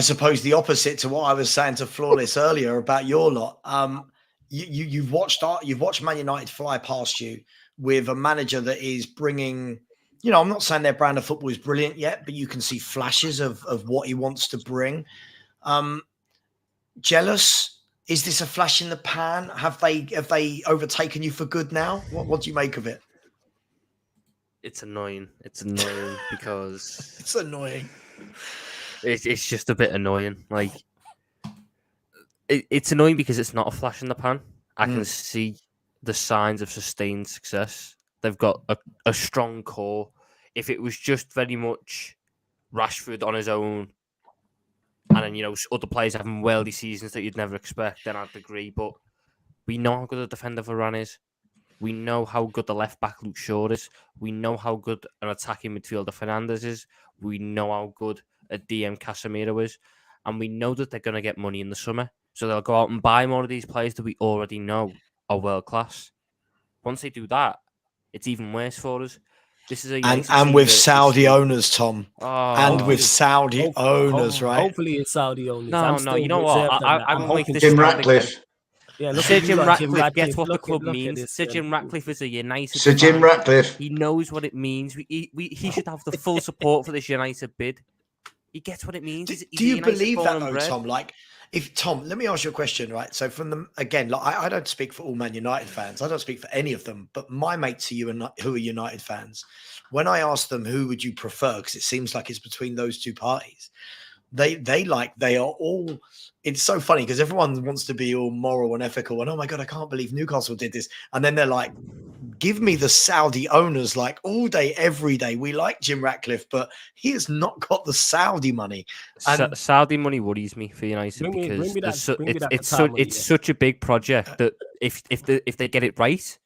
suppose the opposite to what I was saying to Flawless earlier about your lot. You've watched Man United fly past you with a manager that is bringing. You know, I'm not saying their brand of football is brilliant yet, but you can see flashes of what he wants to bring. Jealous? Is this a flash in the pan? Have they overtaken you for good now? What do you make of it? It's annoying. It's annoying because it's annoying. It's just a bit annoying. Like it's annoying because it's not a flash in the pan. I can see the signs of sustained success. They've got a strong core. If it was just very much Rashford on his own, and then other players having worldy seasons that you'd never expect, then I'd agree. But we know how good a defender Varane is. We know how good the left back Luke Shaw is. We know how good an attacking midfielder Fernandes is. We know how good a DM Casemiro is. And we know that they're going to get money in the summer. So they'll go out and buy more of these players that we already know are world class. Once they do that, it's even worse for us. This is and with Saudi owners, Tom. With Saudi owners, right? Hopefully it's Saudi owners. No, you know what? I'm hoping Jim Ratcliffe. Yeah, Sir Jim Ratcliffe gets what the club means. Sir Jim Ratcliffe is a United Sir Jim Ratcliffe. He knows what it means. He should have the full support for this United bid. He gets what it means. Do you believe that, though, Tom? Like, Tom, let me ask you a question, right? So I don't speak for all Man United fans. I don't speak for any of them, but my mates who are United fans, when I ask them who would you prefer, because it seems like it's between those two parties, they are all. It's so funny because everyone wants to be all moral and ethical, and oh my God, I can't believe Newcastle did this, and then they're like, give me the Saudi owners like all day, every day. We like Jim Ratcliffe, but he has not got the Saudi money. And Saudi money worries me for United because it's such a big project that if they get it right,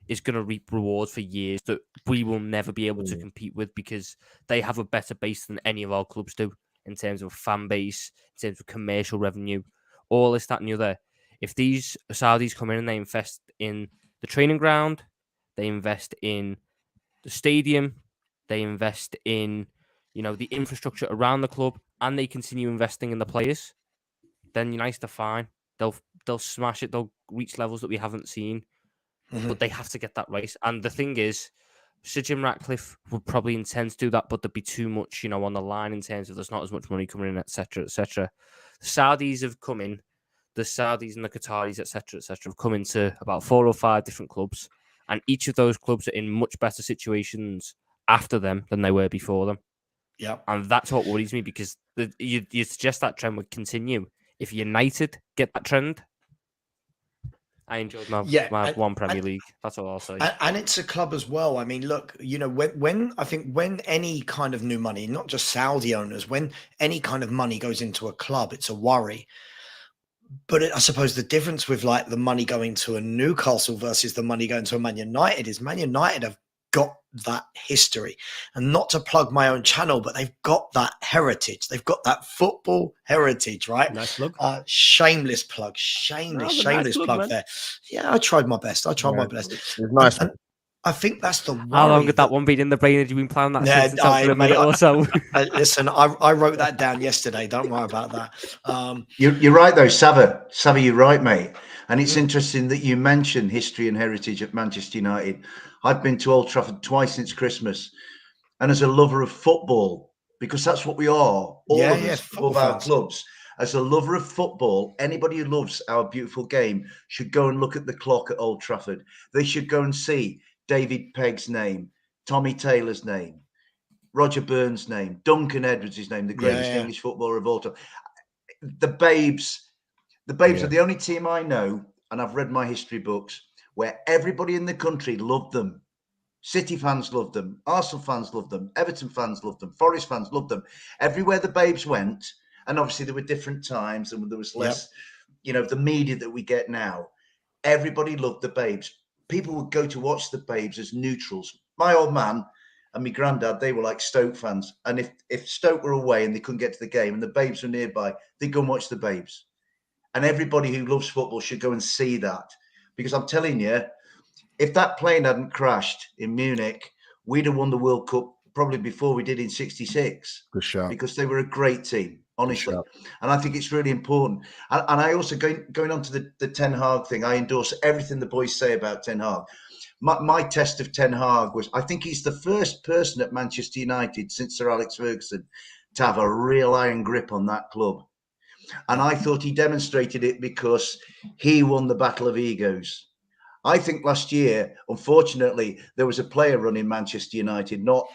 it's going to reap rewards for years that we will never be able to compete with, because they have a better base than any of our clubs do in terms of fan base, in terms of commercial revenue, all this, that, and the other. If these Saudis come in and they invest in the training ground, they invest in the stadium, they invest in, the infrastructure around the club, and they continue investing in the players, then United are fine. They'll smash it. They'll reach levels that we haven't seen, but they have to get that right. And the thing is, Sir Jim Ratcliffe would probably intend to do that, but there'd be too much, on the line in terms of there's not as much money coming in, etc., etc. The Saudis have come in. The Saudis and the Qataris, etc., have come into about 4 or 5 different clubs, and each of those clubs are in much better situations after them than they were before them. Yeah, and that's what worries me, because you suggest that trend would continue. If United get that trend, I enjoyed my one Premier League. That's all I'll say. And it's a club as well. I mean, look, when any kind of new money, not just Saudi owners, when any kind of money goes into a club, it's a worry. But I suppose the difference with like the money going to a Newcastle versus the money going to a Man United is Man United have got that history, and not to plug my own channel, but they've got that heritage. They've got that football heritage, right? Nice plug. Shameless plug, That was a nice shameless plug, plug man. there. Yeah, I tried my best. I tried my best. It's nice. And I think that's the worry. How long had that one been in the brain? Had you been planning that Yeah, sentence out for a minute or so? Listen, I wrote that down yesterday. Don't worry about that. You're right though, Sava. Sava, you're right, mate. And it's interesting that you mention history and heritage at Manchester United. I've been to Old Trafford twice since Christmas, and as a lover of football, because that's what we are, all of us, above our clubs. As a lover of football, anybody who loves our beautiful game should go and look at the clock at Old Trafford. They should go and see David Pegg's name, Tommy Taylor's name, Roger Burns' name, Duncan Edwards' name, the greatest English footballer of all time. The Babes are the only team I know, and I've read my history books, where everybody in the country loved them. City fans loved them. Arsenal fans loved them. Everton fans loved them. Forest fans loved them. Everywhere the Babes went, and obviously there were different times and there was less, the media that we get now. Everybody loved the Babes. People would go to watch the Babes as neutrals. My old man and my granddad, they were like Stoke fans. And if Stoke were away and they couldn't get to the game and the Babes were nearby, they'd go and watch the Babes. And everybody who loves football should go and see that. Because I'm telling you, if that plane hadn't crashed in Munich, we'd have won the World Cup probably before we did in '66. Good shout. Because they were a great team, honestly. And I think it's really important. And I also, going on to the Ten Hag thing, I endorse everything the boys say about Ten Hag. My test of Ten Hag was, I think he's the first person at Manchester United since Sir Alex Ferguson to have a real iron grip on that club. And I thought he demonstrated it because he won the battle of egos. I think last year, unfortunately, there was a player running Manchester United, not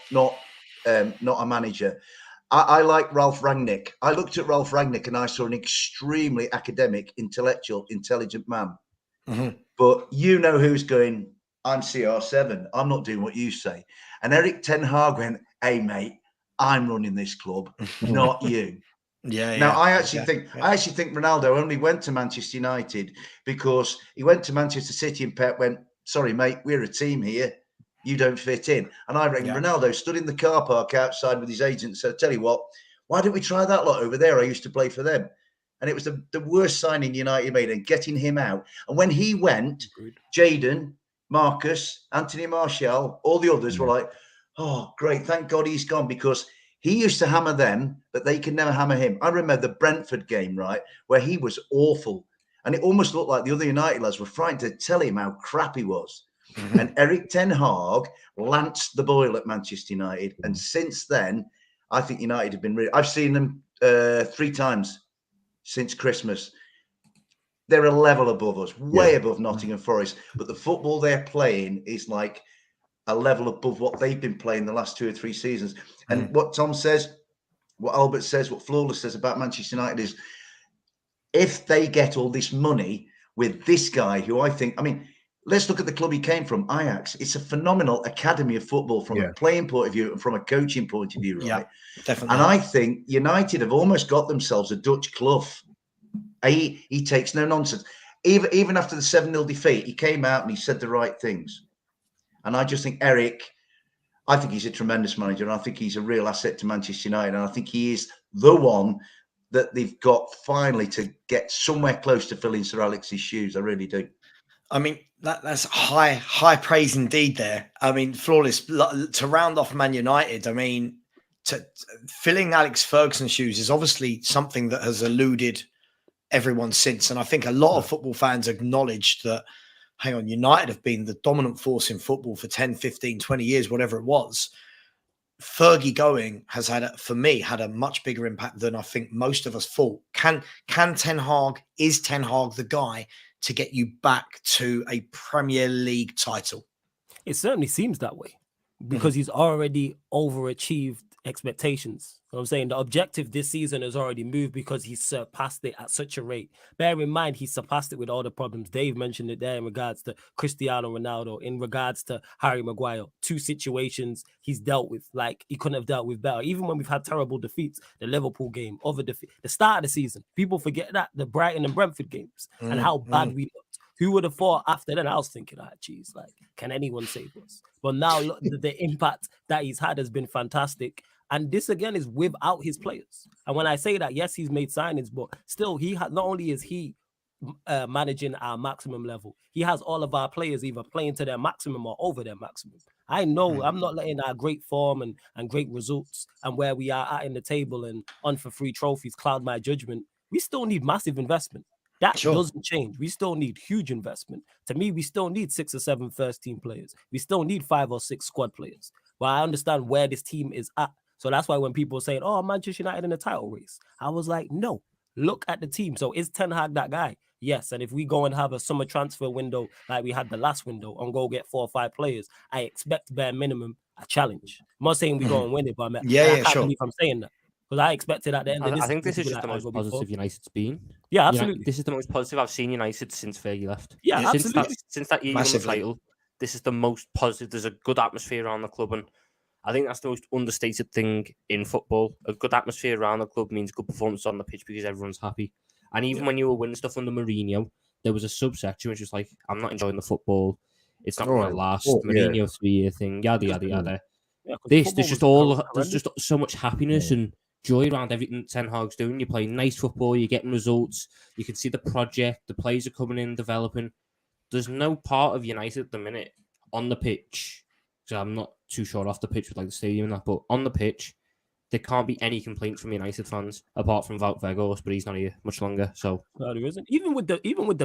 a manager. I like Ralph Rangnick. I looked at Ralph Rangnick and I saw an extremely academic, intelligent man. Mm-hmm. But you know who's going, I'm CR7. I'm not doing what you say. And Eric Ten Hag went, hey, mate, I'm running this club, not you. Now, I actually think Ronaldo only went to Manchester United because he went to Manchester City and Pep went, sorry, mate, we're a team here. You don't fit in. And I reckon Ronaldo stood in the car park outside with his agent and said, tell you what, why didn't we try that lot over there? I used to play for them. And it was the worst signing United made, and getting him out. And when he went, Jadon, Marcus, Anthony Martial, all the others were like, oh, great, thank God he's gone, because he used to hammer them, but they could never hammer him. I remember the Brentford game, right, where he was awful. And it almost looked like the other United lads were frightened to tell him how crap he was. Mm-hmm. And Eric Ten Hag lanced the boil at Manchester United. And since then, I think United have been really... I've seen them 3 times since Christmas. They're a level above us, way above Nottingham Forest. But the football they're playing is like a level above what they've been playing the last 2 or 3 seasons. And what Tom says, what Albert says, what Flawless says about Manchester United is, if they get all this money with this guy, who I think, I mean, let's look at the club he came from, Ajax. It's a phenomenal academy of football from a playing point of view and from a coaching point of view, right? Yeah, definitely. And I think United have almost got themselves a Dutch Clough. He takes no nonsense. Even after the 7-0 defeat, he came out and he said the right things. And I just think Eric, I think he's a tremendous manager, and I think he's a real asset to Manchester United. And I think he is the one that they've got finally to get somewhere close to filling Sir Alex's shoes. I really do. I mean, that's high praise indeed there. I mean, Flawless, to round off Man United, I mean, filling Alex Ferguson's shoes is obviously something that has eluded everyone since. And I think a lot of football fans acknowledged that, hang on, United have been the dominant force in football for 10, 15, 20 years, whatever it was. Fergie going has had a much bigger impact than I think most of us thought. Can Ten Hag, is Ten Hag the guy to get you back to a Premier League title? It certainly seems that way, because he's already overachieved expectations. You know what I'm saying the objective this season has already moved because he surpassed it at such a rate. Bear in mind, he surpassed it with all the problems. Dave mentioned it there in regards to Cristiano Ronaldo, in regards to Harry Maguire. 2 situations he's dealt with like he couldn't have dealt with better. Even when we've had terrible defeats, the Liverpool game, other defeat, the start of the season, people forget that the Brighton and Brentford games and how bad we looked. Who would have thought after then? I was thinking, geez, like, can anyone save us? But now look, the impact that he's had has been fantastic. And this again is without his players. And when I say that, yes, he's made signings, but still, not only is he managing our maximum level, he has all of our players either playing to their maximum or over their maximum. I know I'm not letting our great form and great results and where we are at in the table and on for free trophies cloud my judgment. We still need massive investment. That doesn't change. We still need huge investment. To me, we still need 6 or 7 first team players. We still need 5 or 6 squad players. But I understand where this team is at. So that's why when people are saying, oh, Manchester United in a title race, I was like, no, look at the team. So is Ten Hag that guy? Yes. And if we go and have a summer transfer window like we had the last window and go get 4 or 5 players, I expect bare minimum a challenge. I'm not saying we go and win it, but I can't believe I'm saying that. Because I expected at the end of this. I think this is just the most positive United's been. Yeah, absolutely. This is the most positive I've seen United since Fergie left. Yeah, absolutely. Since that year in the title, this is the most positive. There's a good atmosphere around the club, and I think that's the most understated thing in football. A good atmosphere around the club means good performance on the pitch because everyone's happy. And even when you were winning stuff under Mourinho, there was a subsection which was like, I'm not enjoying the football. It's not going to last. Mourinho 3-year thing, yada, yada, yada. Yeah, there's just so much happiness and joy around everything Ten Hag's doing. You're playing nice football, you're getting results, you can see the project, the players are coming in, developing. There's no part of United at the minute on the pitch, so I'm not too sure off the pitch with like the stadium and that, but on the pitch, there can't be any complaints from United fans apart from Wout Weghorst, but he's not here much longer. So no, there isn't. Even with the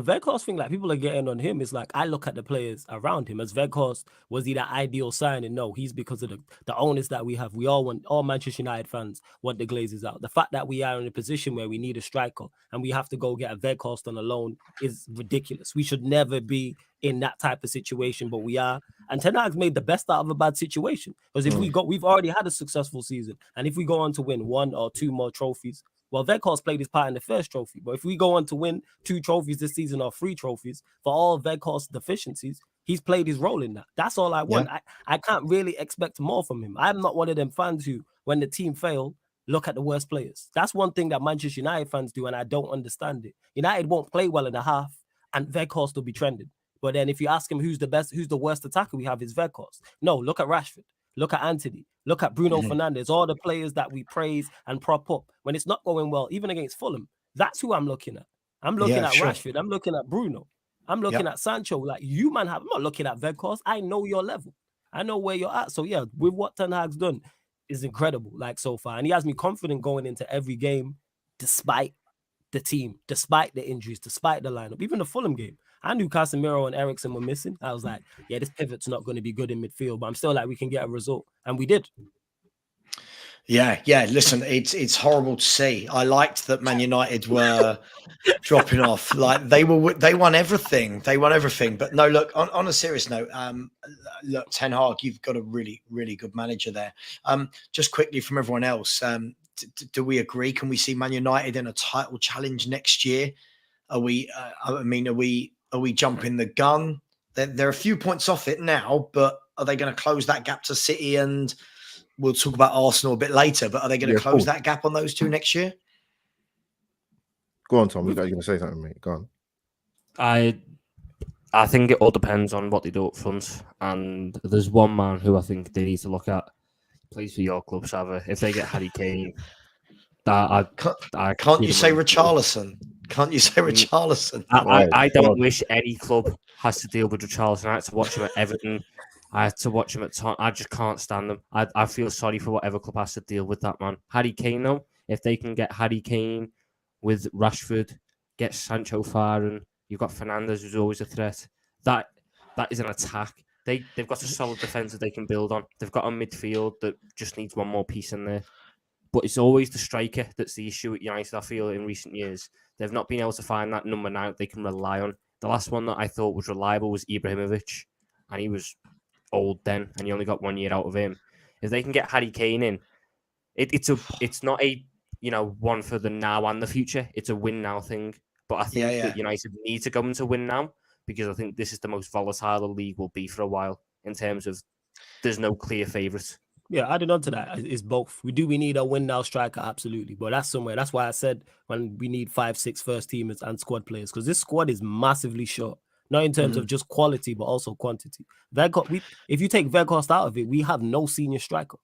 Weghorst thing, like people are getting on him. It's like I look at the players around him. As Weghorst, was he the ideal signing? No, he's because of the owners that we have. We all Manchester United fans want the Glazers out. The fact that we are in a position where we need a striker and we have to go get a Weghorst on a loan is ridiculous. We should never be in that type of situation, but we are. And Ten Hag's made the best out of a bad situation. Because if we've already had a successful season, and if we go on to win 1 or 2 more trophies, well, Weghorst played his part in the first trophy. But if we go on to win 2 trophies this season or 3 trophies, for all Weghorst's deficiencies, he's played his role in that. That's all I want. Yeah. I can't really expect more from him. I'm not one of them fans who, when the team fail, look at the worst players. That's one thing that Manchester United fans do, and I don't understand it. United won't play well in a half, and Weghorst will be trending. But then if you ask him who's the worst attacker we have is Weghorst. No, look at Rashford. Look at Anthony. Look at Bruno Fernandes. All the players that we praise and prop up. When it's not going well, even against Fulham, that's who I'm looking at. I'm looking at Rashford. I'm looking at Bruno. I'm looking at Sancho. Like, I'm not looking at Weghorst. I know your level. I know where you're at. So, yeah, with what Ten Hag's done is incredible, like, so far. And he has me confident going into every game, despite the team, despite the injuries, despite the lineup. Even the Fulham game, I knew Casemiro and Eriksen were missing. I was like, yeah, this pivot's not going to be good in midfield, but I'm still like, we can get a result. And we did. Yeah. Listen, it's horrible to see. I liked that Man United were dropping off. Like they won everything. But no, look, on a serious note, look, Ten Hag, you've got a really, really good manager there. Just quickly from everyone else, do we agree? Can we see Man United in a title challenge next year? Are we jumping the gun? They're a few points off it now, but are they going to close that gap to City? And we'll talk about Arsenal a bit later, but are they going to close that gap on those 2 next year? Go on, Tom. You're going to say something, mate. Go on. I think it all depends on what they do up front. And there's one man who I think they need to look at. Plays for your club, Sava. If they get Harry Kane, can't you say Richarlison? Can't you say Richarlison? I don't wish any club has to deal with Richarlison. I had to watch him at Everton. I had to watch him at Tottenham. I just can't stand them. I feel sorry for whatever club has to deal with that man. Harry Kane, though, if they can get Harry Kane with Rashford, get Sancho firing, you've got Fernandes, who's always a threat. That is an attack. They've got a solid defence that they can build on. They've got a midfield that just needs one more piece in there. But it's always the striker that's the issue at United, I feel, in recent years. They've not been able to find that number 9 that they can rely on. The last one that I thought was reliable was Ibrahimovic, and he was old then, and you only got 1 year out of him. If they can get Harry Kane in, it's not a one for the now and the future. It's a win now thing. But I think that United need to go into win now, because I think this is the most volatile the league will be for a while in terms of there's no clear favourites. Yeah, adding on to that, it's both. We need a win now striker, absolutely. But that's somewhere. That's why I said when we need 5-6 first teamers and squad players, because this squad is massively short. Not in terms of just quality, but also quantity. If you take Weghorst out of it, we have no senior striker.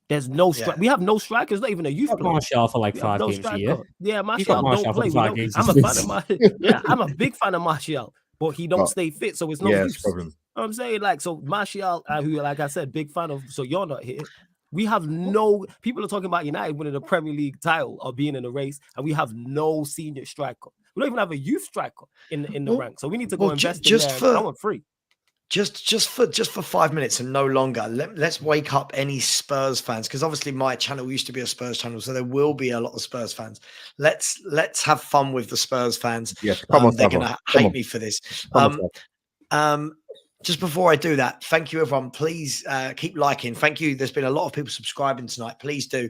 There's no striker. We have no strikers, not even a youth player. Martial for like 5 games a year. Yeah, Martial don't play. I'm a fan of Martial. Yeah, I'm a big fan of Martial, but he don't stay fit, so it's no use. Problem. I'm saying, like, so Martial, who, like I said, big fan of, so you're not here. We have no people are talking about United winning the Premier League title or being in a race, and we have no senior striker. We don't even have a youth striker in the rank. So we need to go invest in there. I want free. Just for 5 minutes and no longer, let's wake up any Spurs fans, because obviously my channel used to be a Spurs channel, so there will be a lot of Spurs fans. Let's have fun with the Spurs fans. Yes, come on, they're gonna hate me for this. Just before I do that, thank you everyone. Please keep liking. Thank you. There's been a lot of people subscribing tonight. Please do.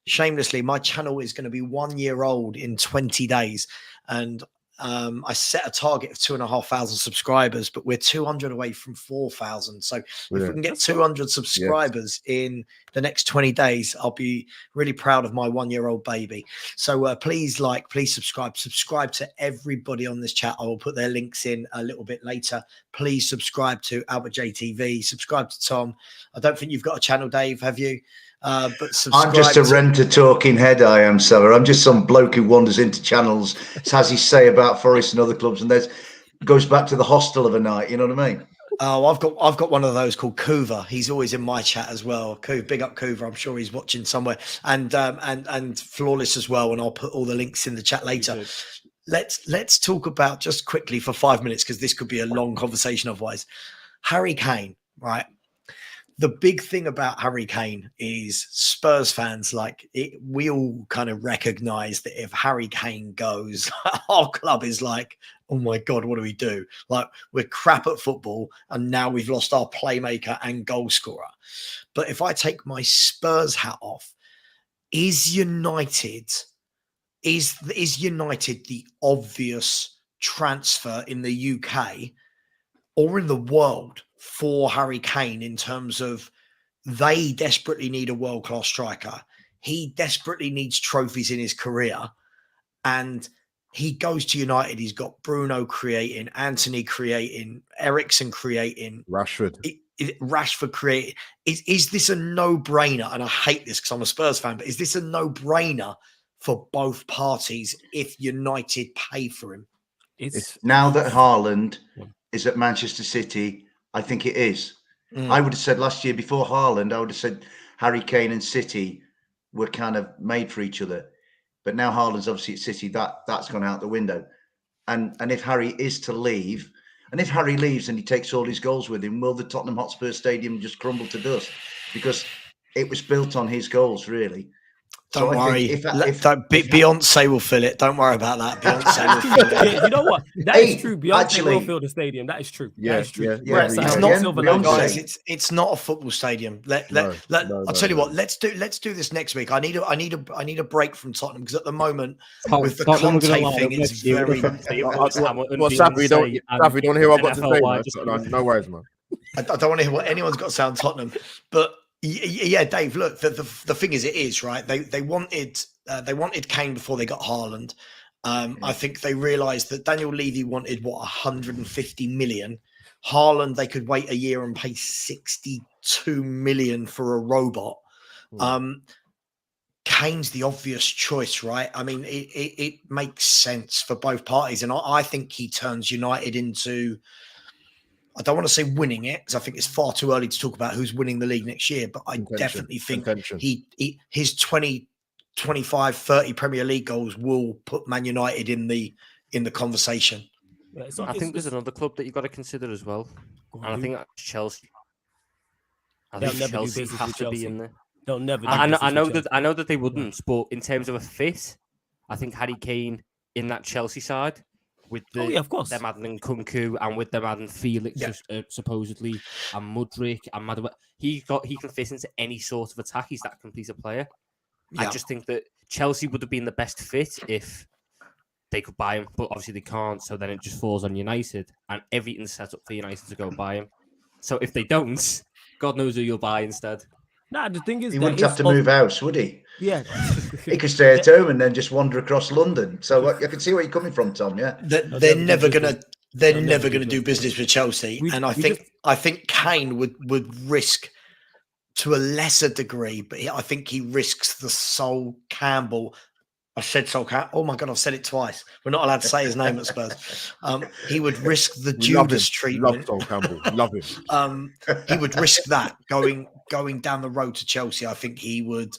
Shamelessly, my channel is going to be 1 year old in 20 days, and I set a target of 2,500 subscribers, but we're 200 away from 4,000. So if we can get 200 subscribers in the next 20 days, I'll be really proud of my 1 year old baby. So please please subscribe to everybody on this chat. I will put their links in a little bit later. Please subscribe to Albert JTV, subscribe to Tom. I don't think you've got a channel, Dave, have you? But I'm just a renter talking head. I am, Seller. I'm just some bloke who wanders into channels, has his say about Forest and other clubs, and goes back to the hostel of a night. You know what I mean? Oh, I've got one of those called Kuva. He's always in my chat as well. Big up Kuva. I'm sure he's watching somewhere. And Flawless as well. And I'll put all the links in the chat later. Let's talk about, just quickly for 5 minutes, because this could be a long conversation otherwise. Harry Kane, right? The big thing about Harry Kane is Spurs fans, we all kind of recognize that if Harry Kane goes, our club is like, oh my God, what do we do? Like, we're crap at football, and now we've lost our playmaker and goal scorer. But if I take my Spurs hat off, is United the obvious transfer in the UK or in the world for Harry Kane, in terms of they desperately need a world-class striker? He desperately needs trophies in his career, and he goes to United. He's got Bruno creating, Anthony creating, Eriksen creating, Rashford creating. Is this a no-brainer? And I hate this because I'm a Spurs fan, but is this a no-brainer for both parties if United pay for him? It's now that Haaland is at Manchester City, I think it is. I would have said last year, before Haaland, I would have said Harry Kane and City were kind of made for each other. But now Haaland's obviously at City, that's gone out the window. And if Harry is to leave, and if Harry leaves and he takes all his goals with him, will the Tottenham Hotspur Stadium just crumble to dust? Because it was built on his goals, really. Don't worry. Beyonce will fill it. Don't worry about that. Beyonce will fill it. Yeah, you know what? That is true. Beyonce will fill the stadium. That is true. Yeah, that is true. It's not a football stadium. I'll tell you what. Let's do this next week. I need a break from Tottenham, because at the moment with the Conte thing, it's very. What's up? We don't hear what I've got to say. Man. No worries, man. I don't want to hear what anyone's got to say on Tottenham, but. Yeah, Dave. Look, the thing is, it is right. They wanted Kane before they got Haaland. I think they realised that Daniel Levy wanted 150 million. Haaland, they could wait a year and pay 62 million for a robot. Kane's the obvious choice, right? I mean, it makes sense for both parties, and I think he turns United into. I don't want to say winning it, because I think it's far too early to talk about who's winning the league next year. But I definitely think his 20, 25, 30 Premier League goals will put Man United in the conversation. Yeah, I think there's another club that you've got to consider as well, and I think that's Chelsea. I think Chelsea have to be in there. They'll never. I know that they wouldn't, but in terms of a fit, I think Harry Kane in that Chelsea side with of course. them adding Nkunku and with them adding Felix supposedly and Mudryk and Madueke. He can fit into any sort of attack. He's that complete a player. Yeah. I just think that Chelsea would have been the best fit if they could buy him, but obviously they can't. So then it just falls on United, and everything's set up for United to go buy him. So if they don't, God knows who you'll buy instead. Nah, the thing is, he wouldn't have to move house, would he? Yeah, he could stay at home and then just wander across London. So I can see where you're coming from, Tom. Yeah, they're never gonna do business with Chelsea, and I think Kane would risk to a lesser degree, but I think he risks the Sol Campbell. I said Sol Campbell. Oh my God, I've said it twice. We're not allowed to say his name at Spurs. He would risk the Judas treatment. Love Sol Campbell. Love him. He would risk that going down the road to Chelsea. I think he would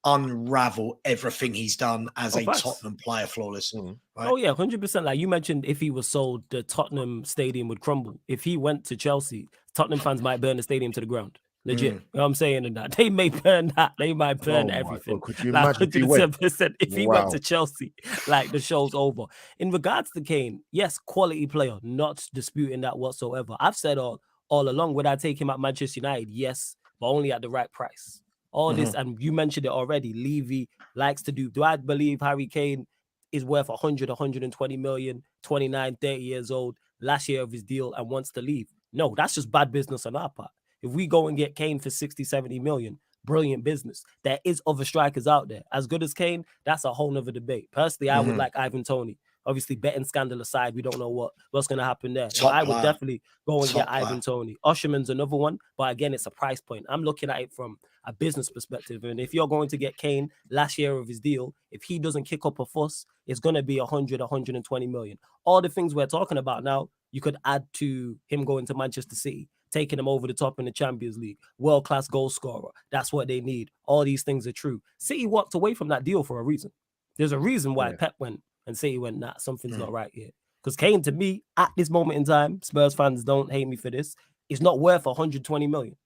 unravel everything he's done as a Tottenham player flawless. Mm-hmm. Right? Oh yeah, 100%. Like you mentioned, if he was sold, the Tottenham stadium would crumble. If he went to Chelsea, Tottenham fans might burn the stadium to the ground. Legit. You know what I'm saying? And that they may burn that. They might burn everything. God, could you like imagine 110%. If he went to Chelsea, like the show's over. In regards to Kane, yes, quality player, not disputing that whatsoever. I've said all along, would I take him at Manchester United? Yes, but only at the right price. All this, and you mentioned it already, Levy likes to do I believe Harry Kane is worth 100, 120 million, 29, 30 years old, last year of his deal and wants to leave? No, that's just bad business on our part. If we go and get Kane for 60, 70 million, brilliant business. There is other strikers out there. As good as Kane, that's a whole nother debate. Personally, I would like Ivan Toney. Obviously, betting scandal aside, we don't know what's going to happen there. So I would definitely go and get Ivan Toney. Osherman's another one, but again, it's a price point. I'm looking at it from a business perspective. And if you're going to get Kane last year of his deal, if he doesn't kick up a fuss, it's going to be 100, 120 million. All the things we're talking about now, you could add to him going to Manchester City, taking them over the top in the Champions League, world-class goal scorer. That's what they need. All these things are true. City walked away from that deal for a reason. There's a reason why Pep went and City went, nah, something's not right here. Because Kane, to me, at this moment in time, Spurs fans don't hate me for this, is not worth 120 million.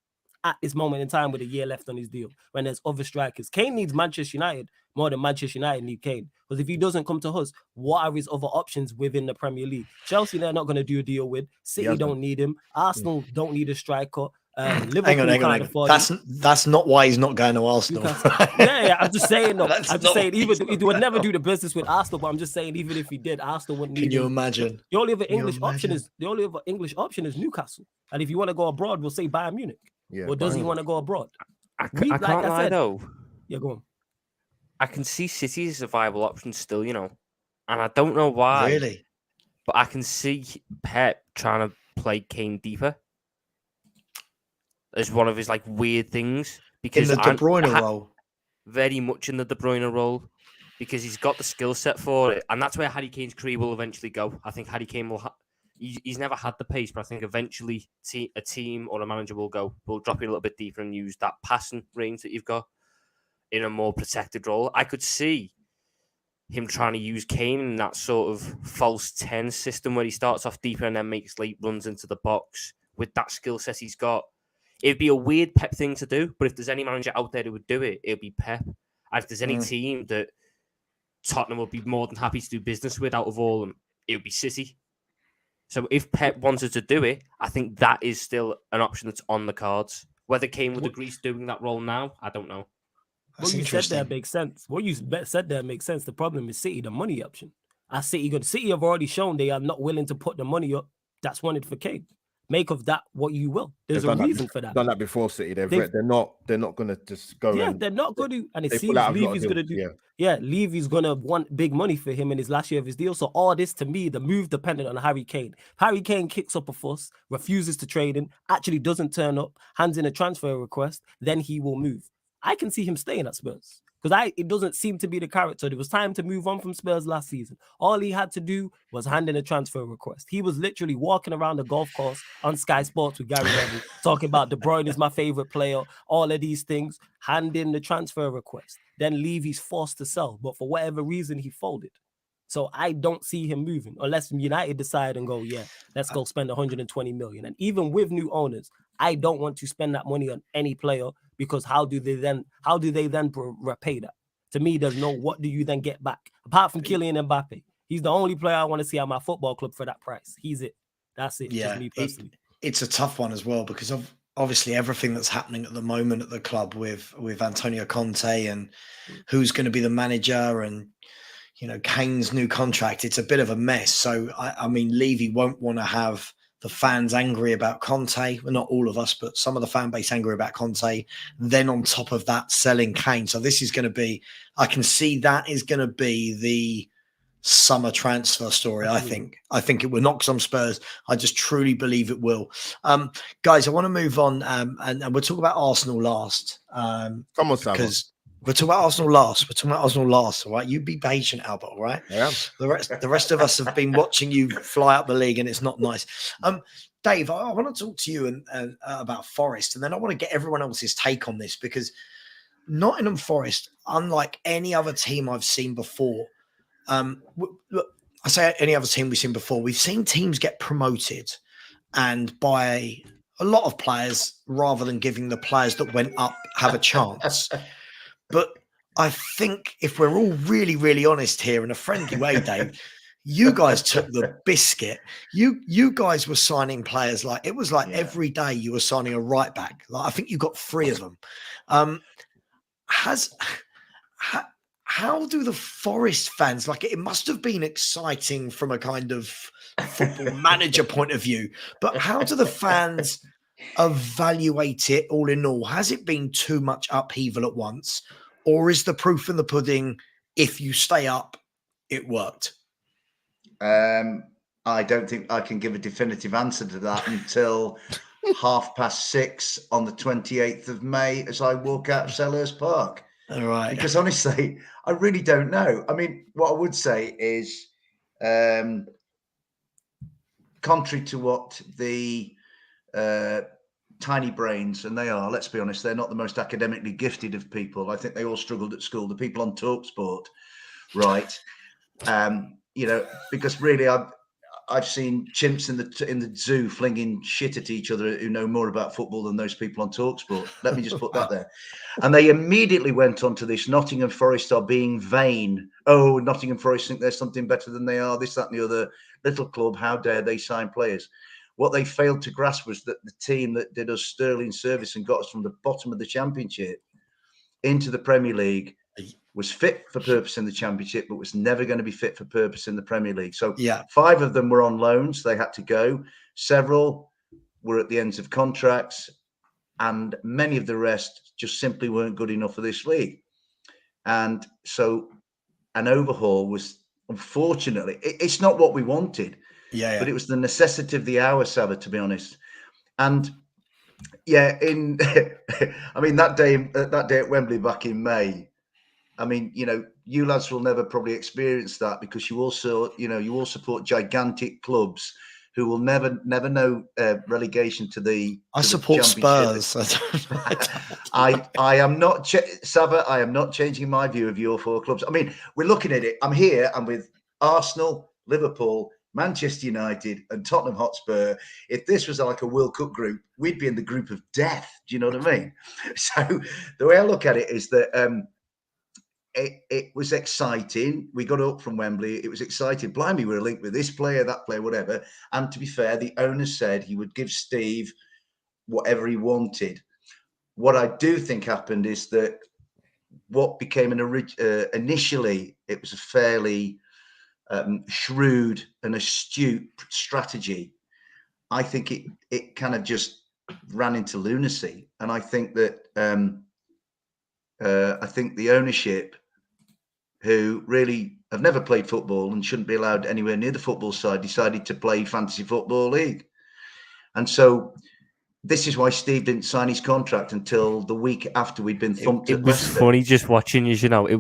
At this moment in time with a year left on his deal, when there's other strikers. Kane needs Manchester United more than Manchester United need Kane. Because if he doesn't come to us, what are his other options within the Premier League? Chelsea, they're not going to do a deal with. City don't need him. Arsenal don't need a striker. Liverpool hang on. That's not why he's not going to Arsenal. yeah, I'm just saying. No, I'm just saying. Even he would never do the business with Arsenal. But I'm just saying, even if he did, Arsenal wouldn't need him. Can you imagine? The only other English option is Newcastle. And if you want to go abroad, we'll say Bayern Munich. Yeah, or does he want to go abroad? I can't lie though. Yeah, go on. I can see City as a viable option still, and I don't know why. Really? But I can see Pep trying to play Kane deeper as one of his weird things. Because in the De Bruyne role. Very much in the De Bruyne role. Because he's got the skill set for it. And that's where Harry Kane's career will eventually go. I think Harry Kane will... He's never had the pace, but I think eventually a team or a manager will drop it a little bit deeper and use that passing range that you've got in a more protected role. I could see him trying to use Kane in that sort of false 10 system where he starts off deeper and then makes late runs into the box with that skill set he's got. It'd be a weird Pep thing to do, but if there's any manager out there who would do it, it'd be Pep. And if there's any team that Tottenham would be more than happy to do business with out of all of them, it would be City. So if Pep wanted to do it, I think that is still an option that's on the cards. Whether Kane would agree to doing that role now, I don't know. What you said there makes sense. What you said there makes sense. The problem is City, the money option. City have already shown they are not willing to put the money up that's wanted for Kane. Make of that what you will. There's a reason for that. Done that before City. They're not going to just go. Yeah, they're not going to. And it seems Levy's going to do. Yeah, Levy's going to want big money for him in his last year of his deal. So all this, to me, the move dependent on Harry Kane. Harry Kane kicks up a fuss, refuses to trade in, actually doesn't turn up, hands in a transfer request, then he will move. I can see him staying at Spurs. Because it doesn't seem to be the character. There was time to move on from Spurs last season. All he had to do was hand in a transfer request. He was literally walking around the golf course on Sky Sports with Gary Neville, talking about De Bruyne is my favorite player, all of these things, hand in the transfer request. Then Levy's forced to sell. But for whatever reason, he folded. So I don't see him moving unless United decide and go, yeah, let's go spend 120 million. And even with new owners, I don't want to spend that money on any player because how do they then repay that? To me, there's no what do you then get back? Apart from Kylian Mbappe. He's the only player I want to see at my football club for that price. He's it. That's it. Yeah, Just me personally. It's a tough one as well because of obviously everything that's happening at the moment at the club with Antonio Conte and who's going to be the manager and Kane's new contract. It's a bit of a mess. So I mean, Levy won't want to have the fans angry about Conte. Well, not all of us, but some of the fan base angry about Conte. Then on top of that, selling Kane. So this is going to be. I can see that is going to be the summer transfer story. I think it will knock some Spurs. I just truly believe it will. Guys, I want to move on and we'll talk about Arsenal last. Come on, Sam. Because we'll talk about Arsenal last. All right, you be patient, Albert. All right. I am. The rest of us have been watching you fly up the league, and it's not nice. Dave, I want to talk to you and about Forest, and then I want to get everyone else's take on this because Nottingham Forest, unlike any other team I've seen before. Look, I say any other team we've seen before. We've seen teams get promoted and by a lot of players rather than giving the players that went up have a chance. But I think if we're all really, really honest here in a friendly way, Dave, you guys took the biscuit. You guys were signing players like every day you were signing a right back. Like I think you got 3 of them. How do the Forest fans like it? It must have been exciting from a kind of football manager point of view, but how do the fans evaluate it all in all? Has it been too much upheaval at once, or is the proof in the pudding? If you stay up, it worked. I don't think I can give a definitive answer to that until 6:30 on the 28th of May as I walk out of Selhurst Park. All right. Because honestly, I really don't know. I mean, what I would say is, contrary to what the tiny brains, and they are, let's be honest, they're not the most academically gifted of people. I think they all struggled at school. The people on TalkSport, right? Because really, I've seen chimps in the zoo flinging shit at each other who know more about football than those people on TalkSport. Let me just put that there. And they immediately went on to this: Nottingham Forest are being vain. Oh, Nottingham Forest think there's something better than they are. This, that, and the other. Little club, how dare they sign players? What they failed to grasp was that the team that did us sterling service and got us from the bottom of the Championship into the Premier League was fit for purpose in the Championship, but was never going to be fit for purpose in the Premier League. So 5 of them were on loans. They had to go. Several were at the ends of contracts, and many of the rest just simply weren't good enough for this league. And so an overhaul was, unfortunately, it's not what we wanted, but it was the necessity of the hour, Sava, to be honest. And I mean, that day at Wembley back in May, I mean, you lads will never probably experience that because you also, you all support gigantic clubs who will never know relegation to the. I support Spurs. I am not, Sava. I am not changing my view of your 4 clubs. I mean, we're looking at it. I'm with Arsenal, Liverpool, Manchester United, and Tottenham Hotspur. If this was like a World Cup group, we'd be in the group of death. Do you know what I mean? So the way I look at it is that. It was exciting. We got up from Wembley. It was exciting. Blimey, we were linked with this player, that player, whatever. And to be fair, the owner said he would give Steve whatever he wanted. What I do think happened is that what became initially, it was a fairly shrewd and astute strategy. I think it kind of just ran into lunacy. And I think that the ownership, who really have never played football and shouldn't be allowed anywhere near the football side, decided to play fantasy football league. And so this is why Steve didn't sign his contract until the week after we'd been thumped. It was funny just watching you, it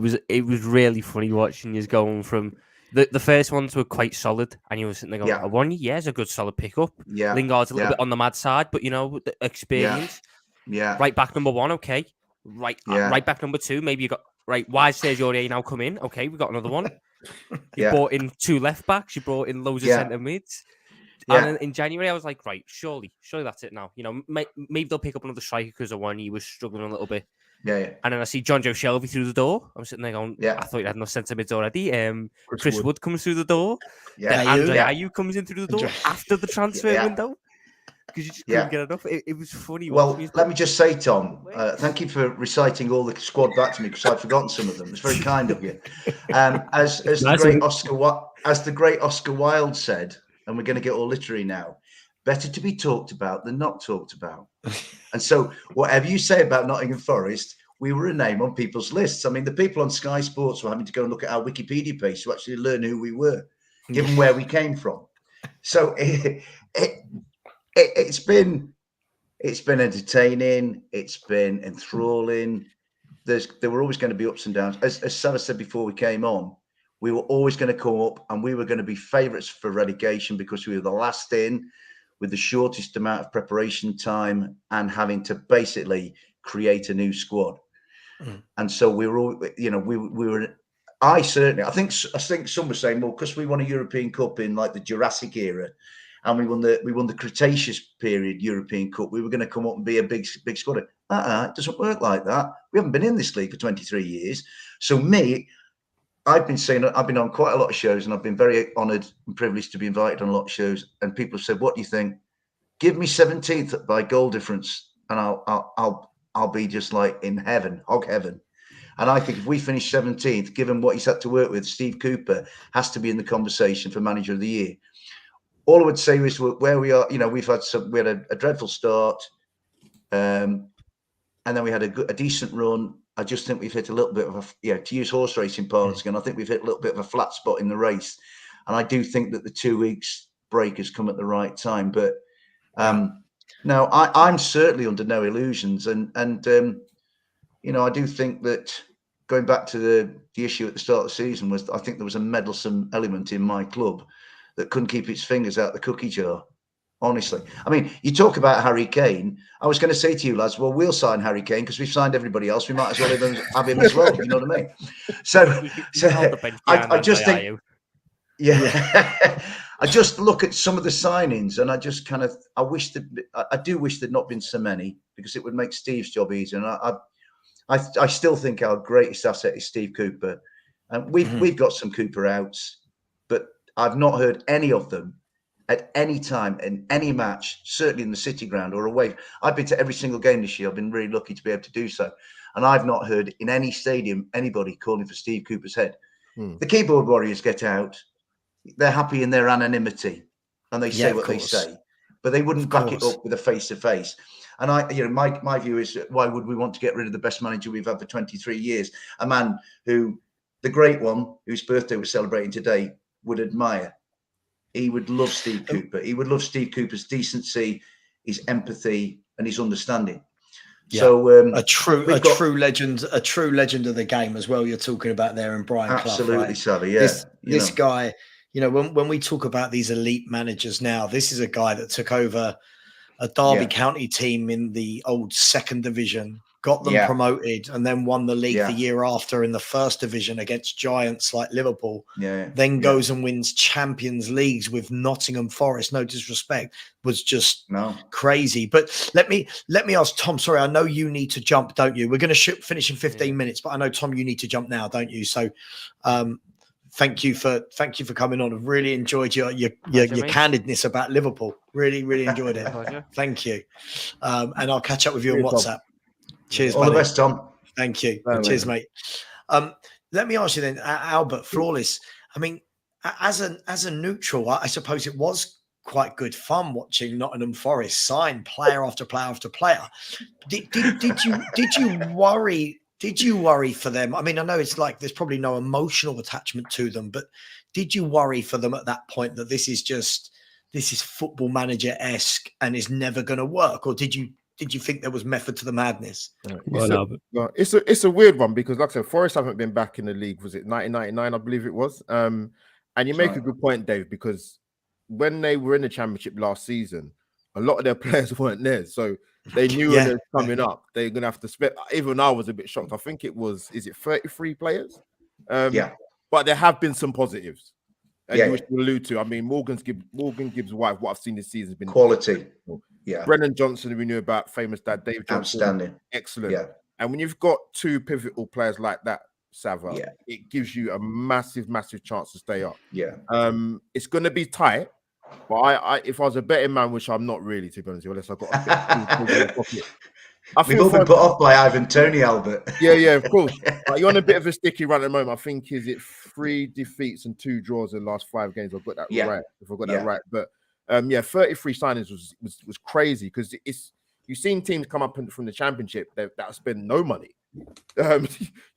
was really funny watching you going from the first ones were quite solid, and you were sitting there going, Awoniyi, is a good solid pickup. Yeah. Lingard's a little bit on the mad side, but the experience. Yeah. Right back number 1, okay. Right back number 2, maybe you got right. Why is Sergio Aurier now come in? Okay, we got another one. You brought in 2 left backs. You brought in loads of centre mids. And in January, I was like, right, surely that's it now. Maybe they'll pick up another striker because Awoniyi was struggling a little bit. Yeah. And then I see John Joe Shelby through the door. I'm sitting there going, Yeah. I thought you had no centre mids already. Chris Wood. Wood comes through the door. Yeah. Then Andre Ayew comes in through the door after the transfer window. Because you just couldn't get enough. It was funny. Well, let me just say, Tom, thank you for reciting all the squad back to me because I've forgotten some of them. It's very kind of you. As the great Oscar Wilde said, and we're going to get all literary now, better to be talked about than not talked about. And so whatever you say about Nottingham Forest, we were a name on people's lists. I mean, the people on Sky Sports were having to go and look at our Wikipedia page to actually learn who we were, given where we came from. So it's been entertaining. It's been enthralling. There were always going to be ups and downs. As Sarah said before we came on, we were always going to come up and we were going to be favourites for relegation because we were the last in with the shortest amount of preparation time and having to basically create a new squad. And so we were all, we were. I think some were saying, well, because we won a European Cup in like the Jurassic era, and we won the Cretaceous period European Cup, we were going to come up and be a big squad. It doesn't work like that. We haven't been in this league for 23 years. So I've been on quite a lot of shows, and I've been very honoured and privileged to be invited on a lot of shows. And people have said, "What do you think? Give me 17th by goal difference, and I'll be just like in heaven, hog heaven." And I think if we finish 17th, given what he's had to work with, Steve Cooper has to be in the conversation for Manager of the Year. All I would say is where we are. We had a dreadful start, and then we had a decent run. I just think we've hit a little bit of to use horse racing parlance again, I think we've hit a little bit of a flat spot in the race. And I do think that the 2 weeks break has come at the right time. But no, I'm certainly under no illusions. And I do think that going back to the issue at the start of the season was I think there was a meddlesome element in my club that couldn't keep its fingers out the cookie jar. Honestly, I mean, you talk about Harry Kane. I was going to say to you, lads, well, we'll sign Harry Kane because we've signed everybody else. We might as well have him as well. You know what I mean? So I just think, I just look at some of the signings and I just kind of, I do wish there'd not been so many because it would make Steve's job easier. And I still think our greatest asset is Steve Cooper. And we've got some Cooper outs, but I've not heard any of them at any time in any match, certainly in the City ground or away. I've been to every single game this year. I've been really lucky to be able to do so. And I've not heard in any stadium anybody calling for Steve Cooper's head. The keyboard warriors get out. They're happy in their anonymity and they say what they say, but they wouldn't back it up with a face-to-face. And my view is, why would we want to get rid of the best manager we've had for 23 years? A man who, the great one, whose birthday we're celebrating today, would admire. He would love Steve Cooper. He would love Steve Cooper's decency, his empathy, and his understanding. Yeah. So a true legend of the game as well. You're talking about there in Brian Clough, absolutely, Sally. Yeah, this guy. When we talk about these elite managers now, this is a guy that took over a Derby County team in the old second division, got them promoted, and then won the league the year after in the first division against giants like Liverpool. Then goes and wins Champions Leagues with Nottingham Forest. No disrespect, was just crazy. But let me ask Tom. Sorry, I know you need to jump, don't you? We're going to finish in 15 minutes, but I know Tom, you need to jump now, don't you? So, thank you for coming on. I've really enjoyed your candidness about Liverpool. Really, really enjoyed it. Thank you. And I'll catch up with you on WhatsApp. Cheers, all the best, Tom. Thank you. Cheers, mate. Let me ask you then, Albert, Flawless. I mean, as a neutral, I suppose it was quite good fun watching Nottingham Forest sign player after player after player. Did you worry? Did you worry for them? I mean, I know it's like there's probably no emotional attachment to them, but did you worry for them at that point that this is Football Manager-esque and is never going to work, or did you think there was method to the madness? It's a weird one because, like I said, Forest haven't been back in the league. Was it 1999? I believe it was. And you make a good point, Dave, because when they were in the Championship last season, a lot of their players weren't there, so they knew when they were coming up, they're going to have to spend. Even I was a bit shocked. I think it was 33 players? But there have been some positives. And you allude to, I mean, Morgan Gibbs' wife, what I've seen this season has been quality. Brennan Johnson, we knew about, famous dad Dave Johnson. Outstanding. Excellent. And when you've got two pivotal players like that, Sava, Yeah. it gives you a massive, massive chance to stay up. Yeah. It's going to be tight, but I if I was a betting man, which I'm not really, to be honest, unless I've got a bit in the pocket. We've all been put off by Ivan Toney, Albert. Yeah, of course. Like, you're on a bit of a sticky run at the moment. I think is it 3 defeats and 2 draws in the last 5 games. I've got that right. If I got that right, but 33 signings was crazy because you've seen teams come up from the Championship that spend no money.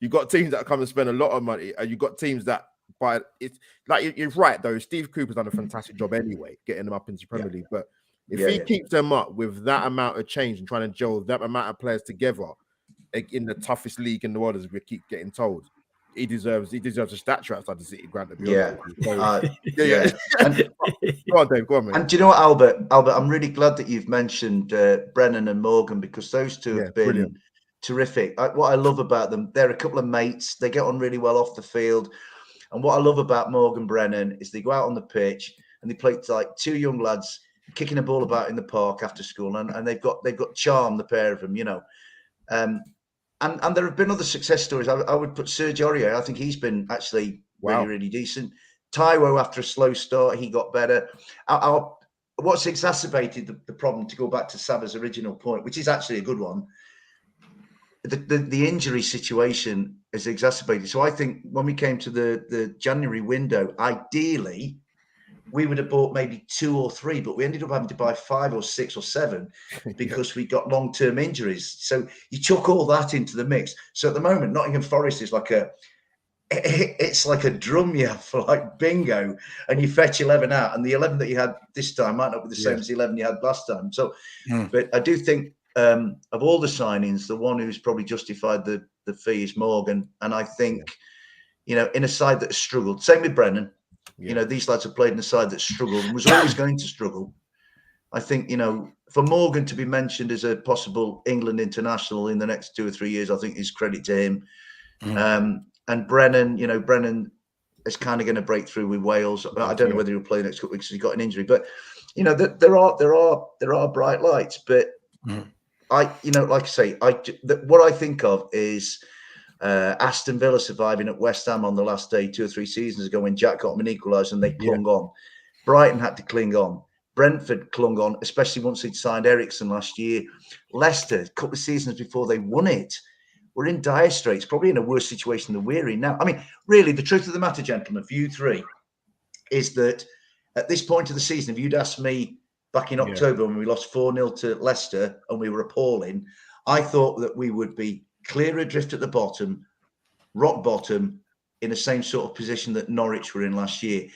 You got teams that come and spend a lot of money, and you got teams that buy. It's like you're right though. Steve Cooper's done a fantastic job anyway, getting them up into the Premier League. But if he keeps them up with that amount of change and trying to gel that amount of players together in the toughest league in the world, as we keep getting told, he deserves a statue outside the City ground. To be honest with you. Go on, Dave. Go on, man. And do you know what, Albert? I'm really glad that you've mentioned Brennan and Morgan, because those two have been brilliant. Terrific. What I love about them, they're a couple of mates. They get on really well off the field. And what I love about Morgan Brennan is they go out on the pitch and they play like 2 young lads kicking a ball about in the park after school, and they've got charm, the pair of them, you know. And there have been other success stories. I would put Serge Aurier. I think he's been actually really decent. Taiwo, after a slow start, he got better. What's exacerbated the problem, to go back to Sava's original point, which is actually a good one, the injury situation is exacerbated. So I think when we came to the January window, ideally, we would have bought maybe 2 or 3, but we ended up having to buy 5 or 6 or 7 because we got long-term injuries. So you chuck all that into the mix. So at the moment, Nottingham Forest is like it's like a drum you have for like bingo, and you fetch 11 out, and the 11 that you had this time might not be the same as the 11 you had last time. So, but I do think of all the signings, the one who's probably justified the fee is Morgan. And I think, you know, in a side that has struggled, same with Brennan. You know, these lads have played in a side that struggled and was always going to struggle. I think, you know, for Morgan to be mentioned as a possible England international in the next 2 or 3 years, I think is credit to him. And Brennan, you know, Brennan is kind of going to break through with Wales. I don't know whether he'll play next couple of weeks because he got an injury, but you know, there are bright lights. But you know, like I say, what I think of is Aston Villa surviving at West Ham on the last day 2 or 3 seasons ago when Jack got them an equaliser and they clung on. Brighton had to cling on. Brentford clung on, especially once he'd signed Eriksen last year. Leicester, a couple of seasons before they won it, were in dire straits, probably in a worse situation than we're in now. I mean, really, the truth of the matter, gentlemen, for you 3, is that at this point of the season, if you'd asked me back in October when we lost 4-0 to Leicester and we were appalling, I thought that we would be clear adrift at the bottom, rock bottom, in the same sort of position that Norwich were in last year.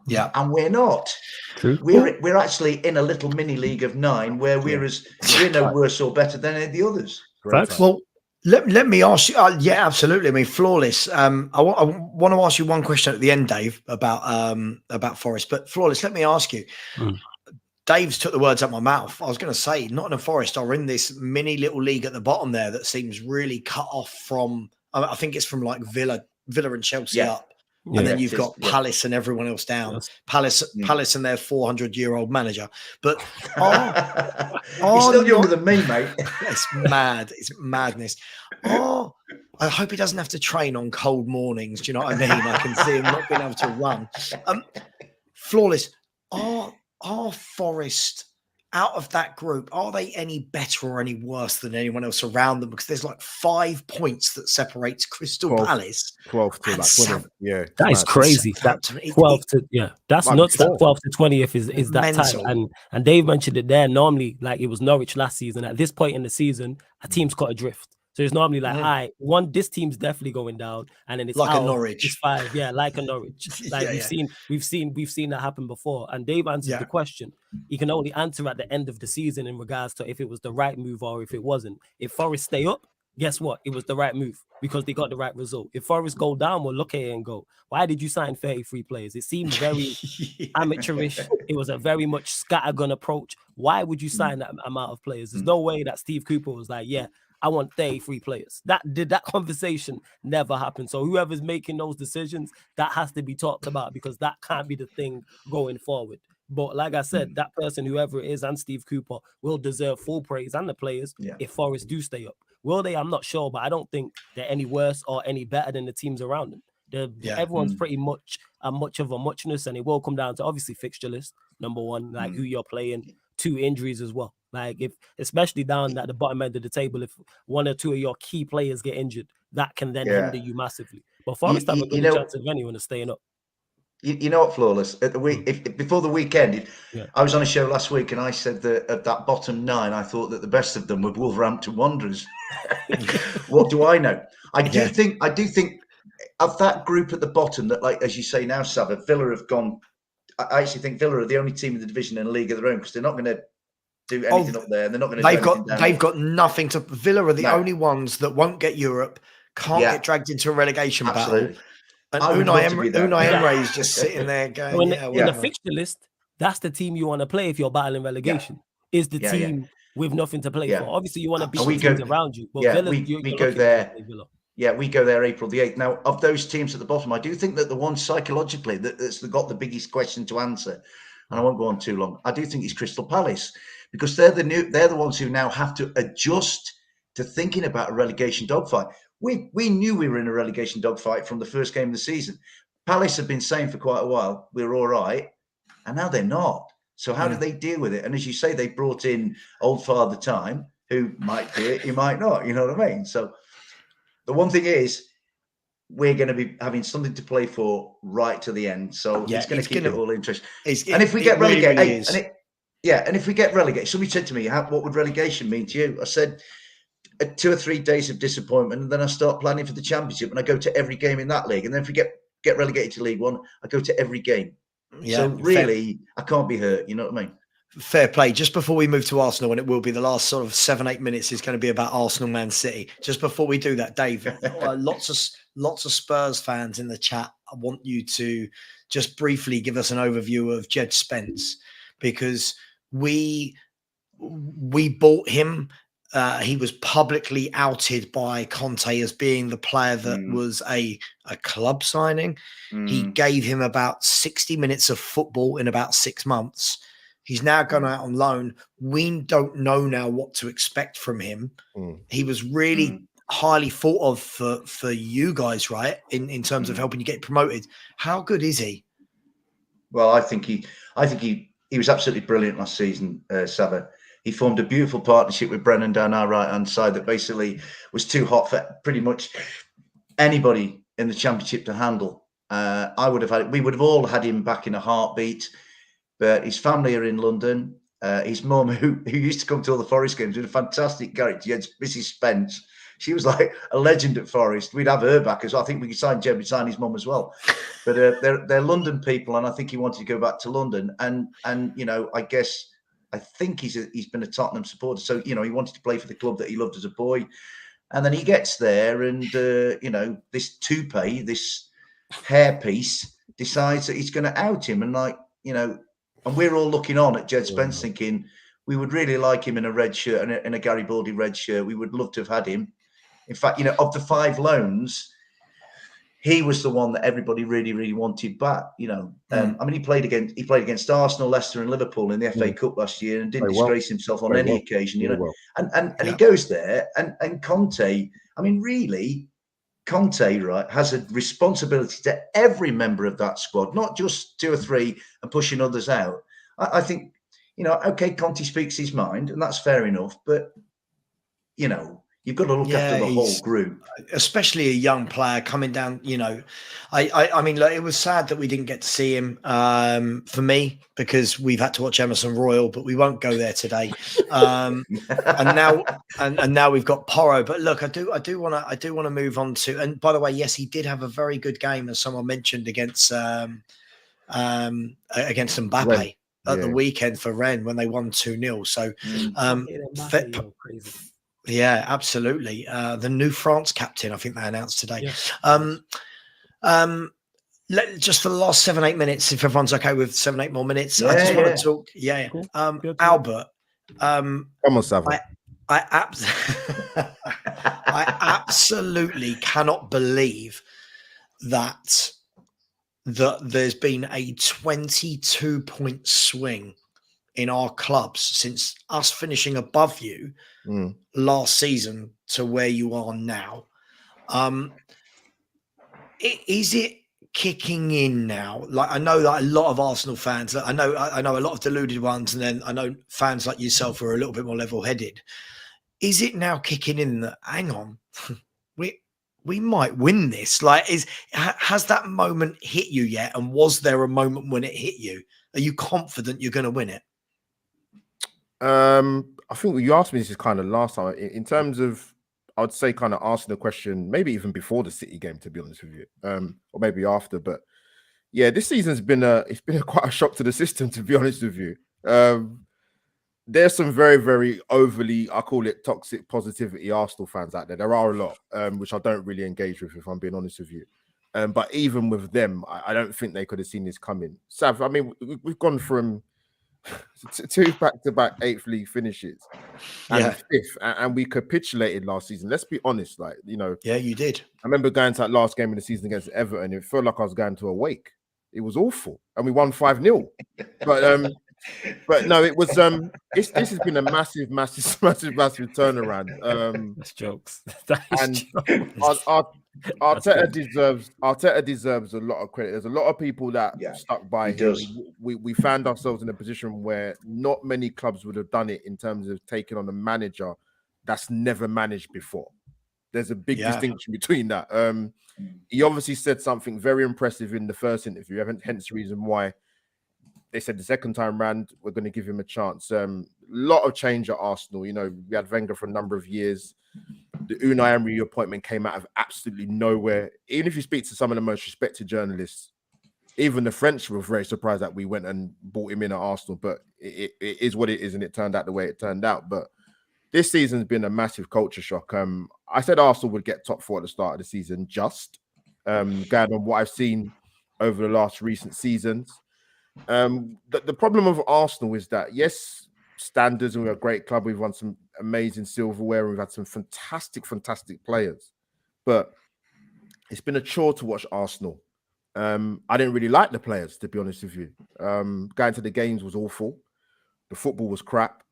Yeah, and we're not. True. We're actually in a little mini league of 9 where we're no worse or better than any of the others. Facts. Well, let me ask you. Yeah, absolutely. I mean, Flawless. I want to ask you one question at the end, Dave, about Forest. But Flawless, let me ask you. Dave's took the words out of my mouth. I was going to say Nottingham Forest are in this mini little league at the bottom there that seems really cut off from. I think it's from like Villa and Chelsea up. And then you've got Palace and everyone else down. Yes. Palace and their 400-year-old manager. But you're still younger than me, mate. It's mad. It's madness. I hope he doesn't have to train on cold mornings. Do you know what I mean? I can see him not being able to run. Flawless. Are Forest out of that group? Are they any better or any worse than anyone else around them? Because there's like 5 points that separates Crystal Palace. 12 to like 20. Yeah, that is crazy. That 12 to that's nuts. That 12 to 20th is that time. And Dave mentioned it there. Normally, like it was Norwich last season. At this point in the season, a team's cut adrift. So it's normally like, all right, this team's definitely going down, and then it's like out, a Norwich. It's 5, like a Norwich. Like we've seen that happen before. And Dave answered the question. He can only answer at the end of the season in regards to if it was the right move or if it wasn't. If Forest stay up, guess what? It was the right move because they got the right result. If Forest go down, we'll look at it and go, why did you sign 33 players? It seemed very amateurish. It was a very much scattergun approach. Why would you sign that amount of players? There's no way that Steve Cooper was like, I want 33 players. That conversation never happened. So whoever's making those decisions, that has to be talked about because that can't be the thing going forward. But like I said, that person, whoever it is, and Steve Cooper will deserve full praise and the players if Forest do stay up. Will they? I'm not sure, but I don't think they're any worse or any better than the teams around them. Everyone's pretty much of a muchness, and it will come down to obviously fixture list, number one, like who you're playing, 2 injuries as well. Like if, especially down at the bottom end of the table, if 1 or 2 of your key players get injured, that can then hinder you massively. But Forest have a good chance of anyone staying up. You know what, Flawless? At the week, before the weekend, I was on a show last week, and I said that at that bottom 9, I thought that the best of them were Wolverhampton Wanderers. What do I know? I do think of that group at the bottom that, like as you say now, Sava, Villa have gone. I actually think Villa are the only team in the division in a league of their own, because they're not going to do anything up there, and they're not going to. They've got nothing to. Villa are the only ones that won't get Europe, can't get dragged into a relegation battle. And Unai Emery is just sitting there going, in the fixture list, that's the team you want to play if you're battling relegation. Is the team with nothing to play for. Obviously, you want to beat the teams around you. But Villa, we go there. Yeah, we go there April the 8th. Now, of those teams at the bottom, I do think that the one psychologically that's got the biggest question to answer, and I won't go on too long, I do think it's Crystal Palace, because they're the ones who now have to adjust to thinking about a relegation dogfight. We knew we were in a relegation dogfight from the first game of the season. Palace have been saying for quite a while, we're all right, and now they're not. So how do they deal with it? And as you say, they brought in old Father Time, who might do it, he might not, you know what I mean? So the one thing is, we're going to be having something to play for right to the end. So it's going to keep it all interesting. And if we get relegated, and if we get relegated, somebody said to me, what would relegation mean to you? I said, 2 or 3 days of disappointment, and then I start planning for the championship, and I go to every game in that league. And then if we get relegated to League One, I go to every game. So really, I can't be hurt. You know what I mean? Fair play. Just before we move to Arsenal, and it will be the last sort of 7-8 minutes is going to be about Arsenal, Man City. Just before we do that, Dave, lots of Spurs fans in the chat. I want you to just briefly give us an overview of Jed Spence, because we bought him. He was publicly outed by Conte as being the player that was a club signing. He gave him about 60 minutes of football in about 6 months. He's now gone out on loan. We don't know now what to expect from him. He was really highly thought of for you guys, right? In terms of helping you get promoted. How good is he? Well, I think he was absolutely brilliant last season, Sava. He formed a beautiful partnership with Brennan down our right-hand side that basically was too hot for pretty much anybody in the Championship to handle. We would have all had him back in a heartbeat. But his family are in London. His mum, who used to come to all the Forest games, was a fantastic character. You had Mrs. Spence. She was like a legend at Forest. We'd have her back as well. I think we could sign Jed, we'd sign his mum as well. But they're London people, and I think he wanted to go back to London. And you know, I think he's been a Tottenham supporter. So, you know, he wanted to play for the club that he loved as a boy. And then he gets there, and you know, this toupee, this hairpiece, decides that he's going to out him, and like, you know. And we're all looking on at Jed Spence thinking, we would really like him in a red shirt and in a Garibaldi red shirt. We would love to have had him. In fact, you know, of the 5 loans, he was the one that everybody really, really wanted back. You know, I mean, he played against Arsenal, Leicester, and Liverpool in the FA Cup last year, and didn't disgrace himself on any occasion. You know, and he goes there, and Conte. I mean, really, Conte, right, has a responsibility to every member of that squad, not just 2 or 3 and pushing others out. I think, you know, okay, Conte speaks his mind, and that's fair enough, but, you know, you've got to look after the whole group. Especially a young player coming down, you know. I mean, look, it was sad that we didn't get to see him, for me, because we've had to watch Emerson Royal, but we won't go there today. And now we've got Porro. But look, I do want to move on to, and by the way, yes, he did have a very good game, as someone mentioned, against Mbappe at the weekend for Rennes when they won 2-0. So crazy. Yeah, absolutely. The new France captain, I think they announced today. Yeah. Just for the last 7-8 minutes, if everyone's okay with 7-8 more minutes, I just want to talk. Cool. Good. Albert. Come on, Savile. I absolutely cannot believe that there's been a 22-point swing in our clubs since us finishing above you last season to where you are now. Is it kicking in now? Like, I know that a lot of Arsenal fans, I know a lot of deluded ones, and then I know fans like yourself who are a little bit more level-headed. Is it now kicking in that, hang on, we might win this? Like, has that moment hit you yet? And was there a moment when it hit you? Are you confident you're going to win it? I think you asked me this is kind of last time in terms of, I would say, kind of asking the question, maybe even before the City game, to be honest with you, or maybe after. But yeah, this season's been quite a shock to the system, to be honest with you. There's some very, very overly, I call it toxic positivity Arsenal fans out there. There are a lot, which I don't really engage with, if I'm being honest with you. But even with them, I don't think they could have seen this coming. Sav, I mean, we've gone from 2 back-to-back 8th league finishes and 5th, and we capitulated last season. Let's be honest, like, you know. Yeah, you did. I remember going to that last game of the season against Everton. It felt like I was going to a wake. It was awful, and we won 5-0. But no, it was. This has been a massive turnaround. That's jokes. Arteta deserves a lot of credit. There's a lot of people that stuck by him. We found ourselves in a position where not many clubs would have done it in terms of taking on a manager that's never managed before. There's a big distinction between that. He obviously said something very impressive in the first interview, hence the reason why they said the second time round we're going to give him a chance. A lot of change at Arsenal. You know, we had Wenger for a number of years. The Unai Emery appointment came out of absolutely nowhere. Even if you speak to some of the most respected journalists, even the French were very surprised that we went and brought him in at Arsenal. But it is what it is, and it turned out the way it turned out. But this season's been a massive culture shock. I said Arsenal would get top 4 at the start of the season, going on what I've seen over the last recent seasons. The problem of Arsenal is that, yes, standards, and we're a great club. We've won some amazing silverware. We've had some fantastic players. But it's been a chore to watch Arsenal. I didn't really like the players, to be honest with you. Going to the games was awful. The football was crap.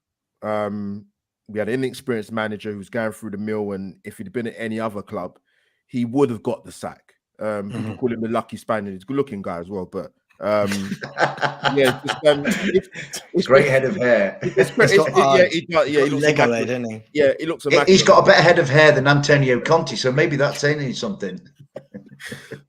We had an inexperienced manager who's going through the mill, and if he'd been at any other club, he would have got the sack. People call him the lucky Spaniard. He's a good-looking guy as well, but it's great head of hair. He looks Lego head, doesn't he? Yeah, he looks immaculate. He's got a better head of hair than Antonio Conte, so maybe that's saying something.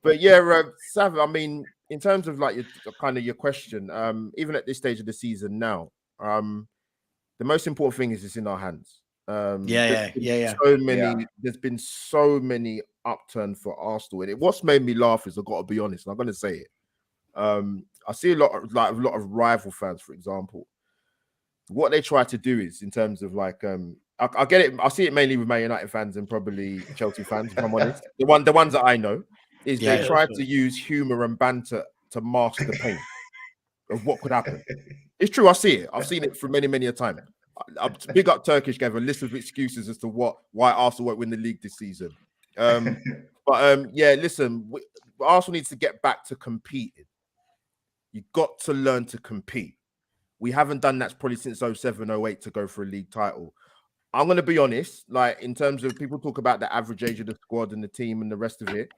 But yeah, Sav, I mean, in terms of like your question, even at this stage of the season now, the most important thing is it's in our hands. There's been so many upturns for Arsenal, and what's made me laugh is, I've got to be honest, and I'm going to say it. I see a lot of rival fans, for example. What they try to do is, in terms of like, I get it. I see it mainly with Man United fans and probably Chelsea fans, if I'm honest. The ones that I know is they try to use humor and banter to mask the pain of what could happen. It's true. I see it. I've seen it for many a time. Big up Turkish gave a list of excuses as to why Arsenal won't win the league this season. Listen, Arsenal needs to get back to competing. You've got to learn to compete. We haven't done that probably since 07-08 to go for a league title. I'm going to be honest, like, in terms of people talk about the average age of the squad and the team and the rest of it,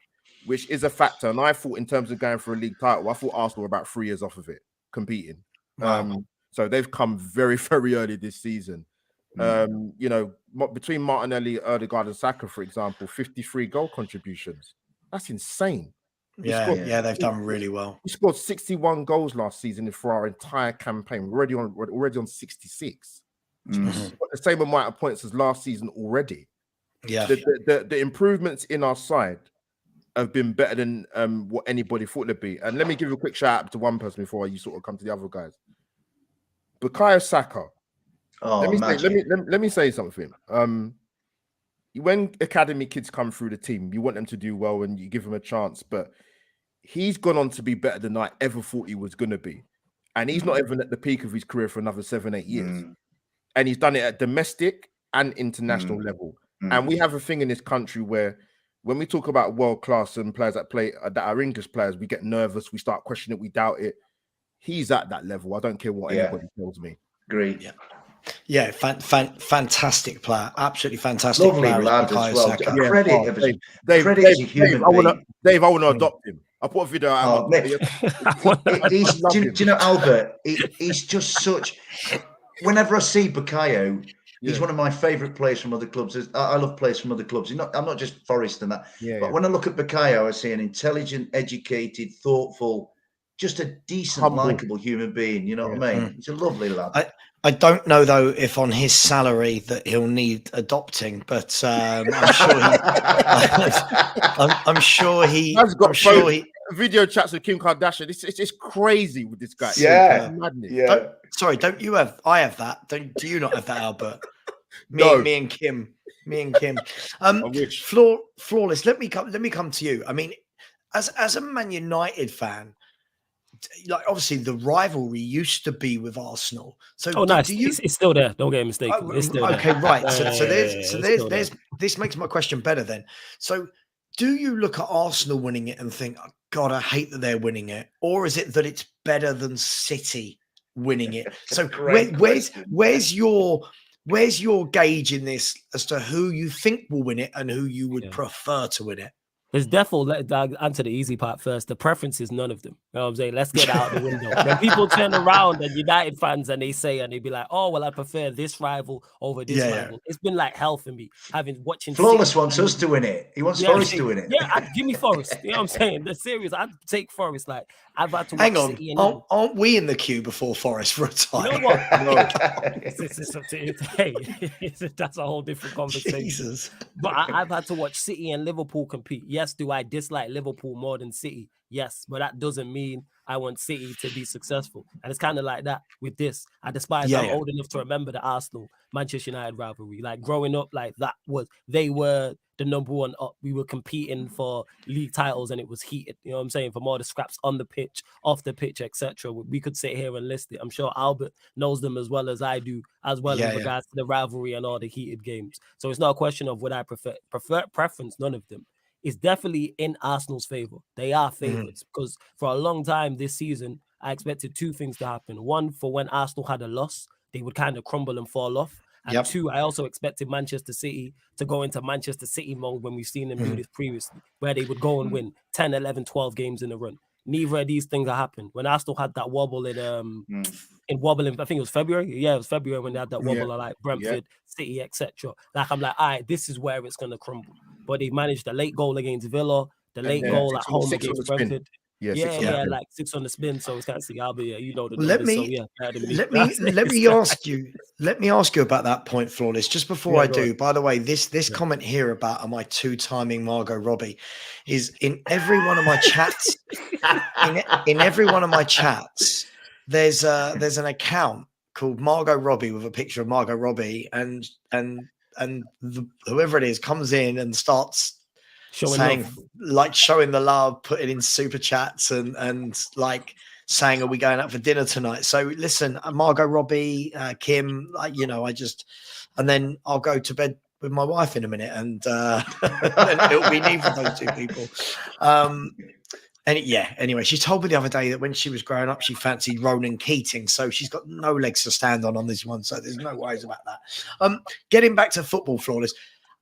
which is a factor. And I thought, in terms of going for a league title, I thought Arsenal were about 3 years off of it, competing. Wow. So they've come very, very early this season. Between Martinelli, Odegaard, and Saka, for example, 53 goal contributions. That's insane. They've done really well. We scored 61 goals last season for our entire campaign. We're already on 66. We've got the same amount of points as last season already. Yeah. The improvements in our side have been better than what anybody thought they'd be. And let me give a quick shout out to one person before you sort of come to the other guys. Bukayo Saka. Let me say something. When academy kids come through the team, you want them to do well and you give them a chance. But he's gone on to be better than I ever thought he was going to be. And he's not even at the peak of his career for another 7-8 years. And he's done it at domestic and international level. And we have a thing in this country where when we talk about world class and players that are English players, we get nervous, we start questioning it, we doubt it. He's at that level. I don't care what anybody tells me. Agreed. Yeah, fantastic player, absolutely fantastic Lovely player. lad as well. Saka. Yeah. Credit Oh, him as Dave, credit Dave, as a human I wanna, being. Dave, I want to adopt him. I put a video out. Oh, mate. I love Do him. you know Albert? He's just such. Whenever I see Bukayo, he's Yeah. one of my favourite players from other clubs. I love players from other clubs. I'm not just Forest and that. Yeah, But yeah. when I look at Bukayo, I see an intelligent, educated, thoughtful, just a decent, Humble. likeable human being. You know what I mean? He's a lovely lad. I don't know though if on his salary that he'll need adopting, but I'm sure I'm sure he. Man's got I'm sure he. video chats with Kim Kardashian. It's just crazy with this guy. Yeah. It's madness. Yeah. Sorry, don't you have? I have that. Do you not have that, Albert? No. Me and Kim. I wish. Flawless. Let me come to you. I mean, as a Man United fan, like obviously the rivalry used to be with Arsenal. So nice. do you? It's still there. Don't get me mistaken. It's still Okay, there. right. So It's there's this makes my question better then. So do you look at Arsenal winning it and think, oh, God, I hate that they're winning it, or is it that it's better than City winning it? So where's your gauge in this as to who you think will win it and who you would prefer to win it? There's definitely, let answer the easy part first. The preference is none of them. You know what I'm saying? Let's get out the window. When people turn around and United fans and they be like, oh, well, I prefer this rival over this rival. It's been like hell for me watching. Flawless City wants us to win it. He wants Forest to win it. Yeah, give me Forest. You know what I'm saying? The series, I'd take Forest. Like, I've had to watch Hang on. City and Aren't we in the queue before Forest for a time? You know what? That's a whole different conversation. Jesus. But I've had to watch City and Liverpool compete. Yes, do I dislike Liverpool more than City? Yes, but that doesn't mean I want City to be successful. And it's kind of like that with this. I'm old enough to remember the Arsenal Manchester United rivalry. Like growing up, like they were the number one up. We were competing for league titles and it was heated. You know what I'm saying? For more the scraps on the pitch, off the pitch, etc. We could sit here and list it. I'm sure Albert knows them as well as I do, as well in regards to the rivalry and all the heated games. So it's not a question of would I preference, none of them. It's definitely in Arsenal's favor. They are favorites because for a long time this season, I expected two things to happen. One, for when Arsenal had a loss, they would kind of crumble and fall off. And two, I also expected Manchester City to go into Manchester City mode when we've seen them do this previously, where they would go and win 10, 11, 12 games in a run. Neither of these things have happened. When Arsenal had that wobble in I think it was February. Yeah, it was February when they had that wobble of like Brentford, City, etc. Like I'm like, all right, this is where it's gonna crumble. But they managed the late goal against Villa, the late goal at home against Brentford. Like 6 on the spin. So it's kind of see, you know the let me ask you about that point, Flawless. Just before I do, by the way, this comment here about am I two-timing Margot Robbie is in every one of my chats. in every one of my chats, there's an account called Margot Robbie with a picture of Margot Robbie, and whoever it is comes in and starts showing the love, putting in super chats and like saying, are we going out for dinner tonight? So listen, Margot Robbie, Kim, and then I'll go to bed with my wife in a minute and it'll be neither of those two people. Anyway, she told me the other day that when she was growing up, she fancied Ronan Keating. So she's got no legs to stand on this one. So there's no worries about that. Getting back to football, Flawless.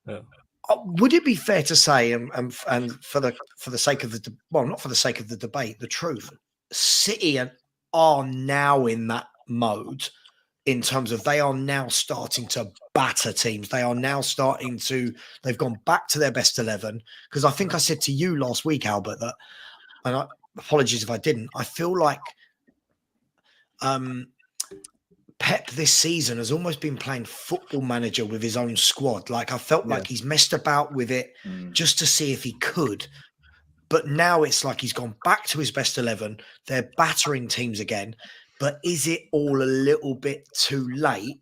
Yeah. Would it be fair to say, and for the sake of not for the sake of the debate, the truth, City are now in that mode in terms of they are now starting to batter teams. They are now they've gone back to their best 11. Because I think I said to you last week, Albert, that, and apologies if I didn't, I feel like Pep this season has almost been playing football manager with his own squad. Like I felt like he's messed about with it just to see if he could. But now it's like he's gone back to his best 11. They're battering teams again. But is it all a little bit too late?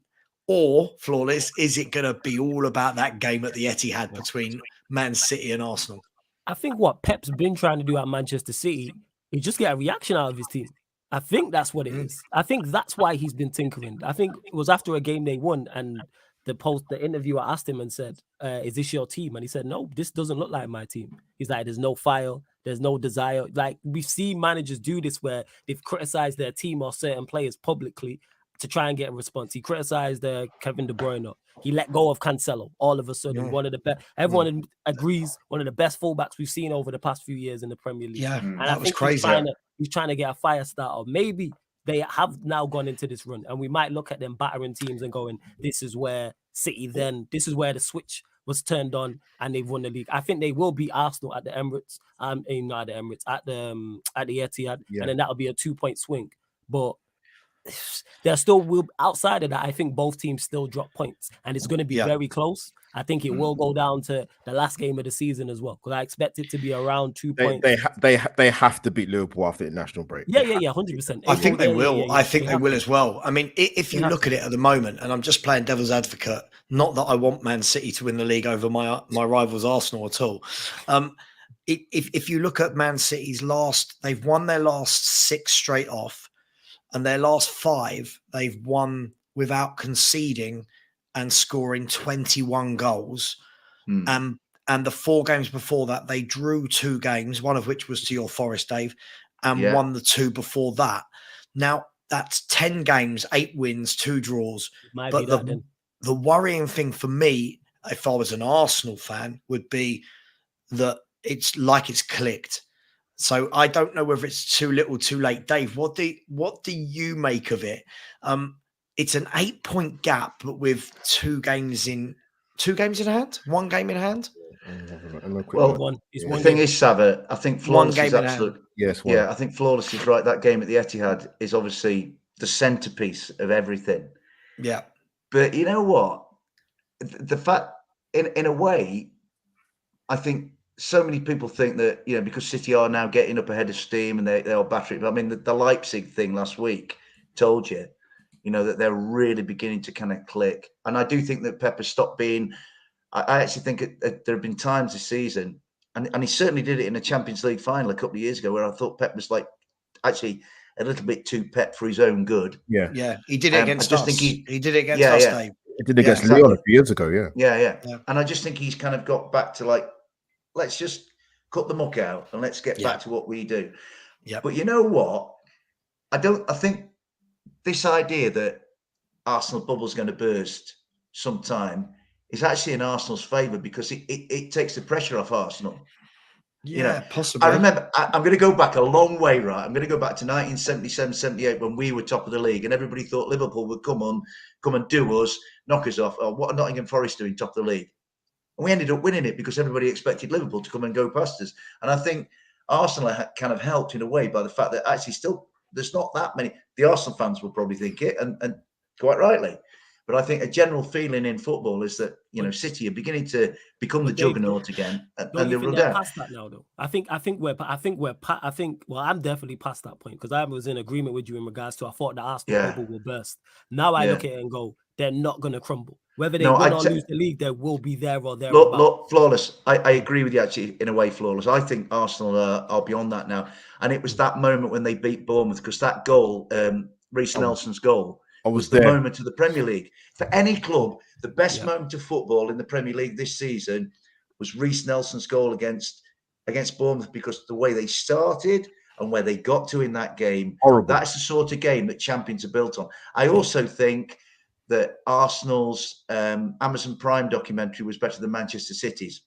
Or, Flawless, is it going to be all about that game at the Etihad between Man City and Arsenal? I think what Pep's been trying to do at Manchester City is just get a reaction out of his team. I think that's what it is. I think that's why he's been tinkering. I think it was after a game they won and the interviewer asked him and said, is this your team? And he said, no, this doesn't look like my team. He's like, there's no fire. There's no desire. Like we've seen managers do this where they've criticized their team or certain players publicly to try and get a response. He criticized Kevin De Bruyne. He let go of Cancelo. All of a sudden, one of the best. Everyone agrees, one of the best fullbacks we've seen over the past few years in the Premier League. Yeah, and that I was think crazy. he's trying to get a fire starter. Maybe they have now gone into this run, and we might look at them battering teams and going, "This is where City." Then this is where the switch was turned on, and they've won the league. I think they will beat Arsenal at the Emirates. Not at the Emirates, at the Etihad, and then that'll be a 2-point swing. But there still will, outside of that, I think both teams still drop points, and it's going to be very close. I think it will go down to the last game of the season as well, because I expect it to be around 2 points. They have to beat Liverpool after the international break. Yeah, 100%. I think they will. I think they will as well. I mean, if you look at it at the moment, and I'm just playing devil's advocate, not that I want Man City to win the league over my rivals Arsenal at all. If you look at Man City's they've won their last 6 straight off, and their last 5 they've won without conceding and scoring 21 goals. And the 4 games before that, they drew 2 games, one of which was to your Forest, Dave, and won the 2 before that. Now, that's 10 games, 8 wins, 2 draws. But the worrying thing for me, if I was an Arsenal fan, would be that it's clicked. So I don't know whether it's too little, too late. Dave, what do you make of it? It's an 8-point gap, but with 2 games in hand, 1 game in hand. Well, the thing is, Sava, I think Flawless is absolute. Yeah, I think Flawless is right. That game at the Etihad is obviously the centerpiece of everything. Yeah, but you know what? The fact, in a way, I think so many people think that, because City are now getting up ahead of steam and they are battering. I mean, the Leipzig thing last week told you, that they're really beginning to kind of click. And I do think that Pep has stopped being. I actually think there have been times this season, and he certainly did it in a Champions League final a couple of years ago, where I thought Pep was actually a little bit too Pep for his own good. Yeah, he did it against us. He did it against us, Dave. He did it against Lyon a few years ago. Yeah. And I just think he's kind of got back to let's just cut the muck out and let's get back to what we do. Yeah. But you know what? I think this idea that Arsenal bubble's going to burst sometime is actually in Arsenal's favour, because it takes the pressure off Arsenal. Possibly. I remember, I'm going to go back a long way, right? I'm going to go back to 1977-78 when we were top of the league, and everybody thought Liverpool would come and do us, knock us off. What are Nottingham Forest doing top of the league? And we ended up winning it because everybody expected Liverpool to come and go past us. And I think Arsenal kind of helped in a way by the fact that actually still there's not that many. The Arsenal fans will probably think it, and quite rightly. But I think a general feeling in football is that City are beginning to become the juggernaut again, and they'll run down. Past that now, though. I'm definitely past that point, because I was in agreement with you in regards to I thought the Arsenal bubble will burst. Now I look at it and go, they're not going to crumble. Whether they win or lose the league, they will be there or there. Look, Flawless. I agree with you, actually, in a way, Flawless. I think Arsenal are beyond that now. And it was that moment when they beat Bournemouth, because that goal, Reece Nelson's goal, was the moment of the Premier League. For any club, the best moment of football in the Premier League this season was Reece Nelson's goal against Bournemouth, because the way they started and where they got to in that game, that's the sort of game that champions are built on. I also think that Arsenal's Amazon Prime documentary was better than Manchester City's.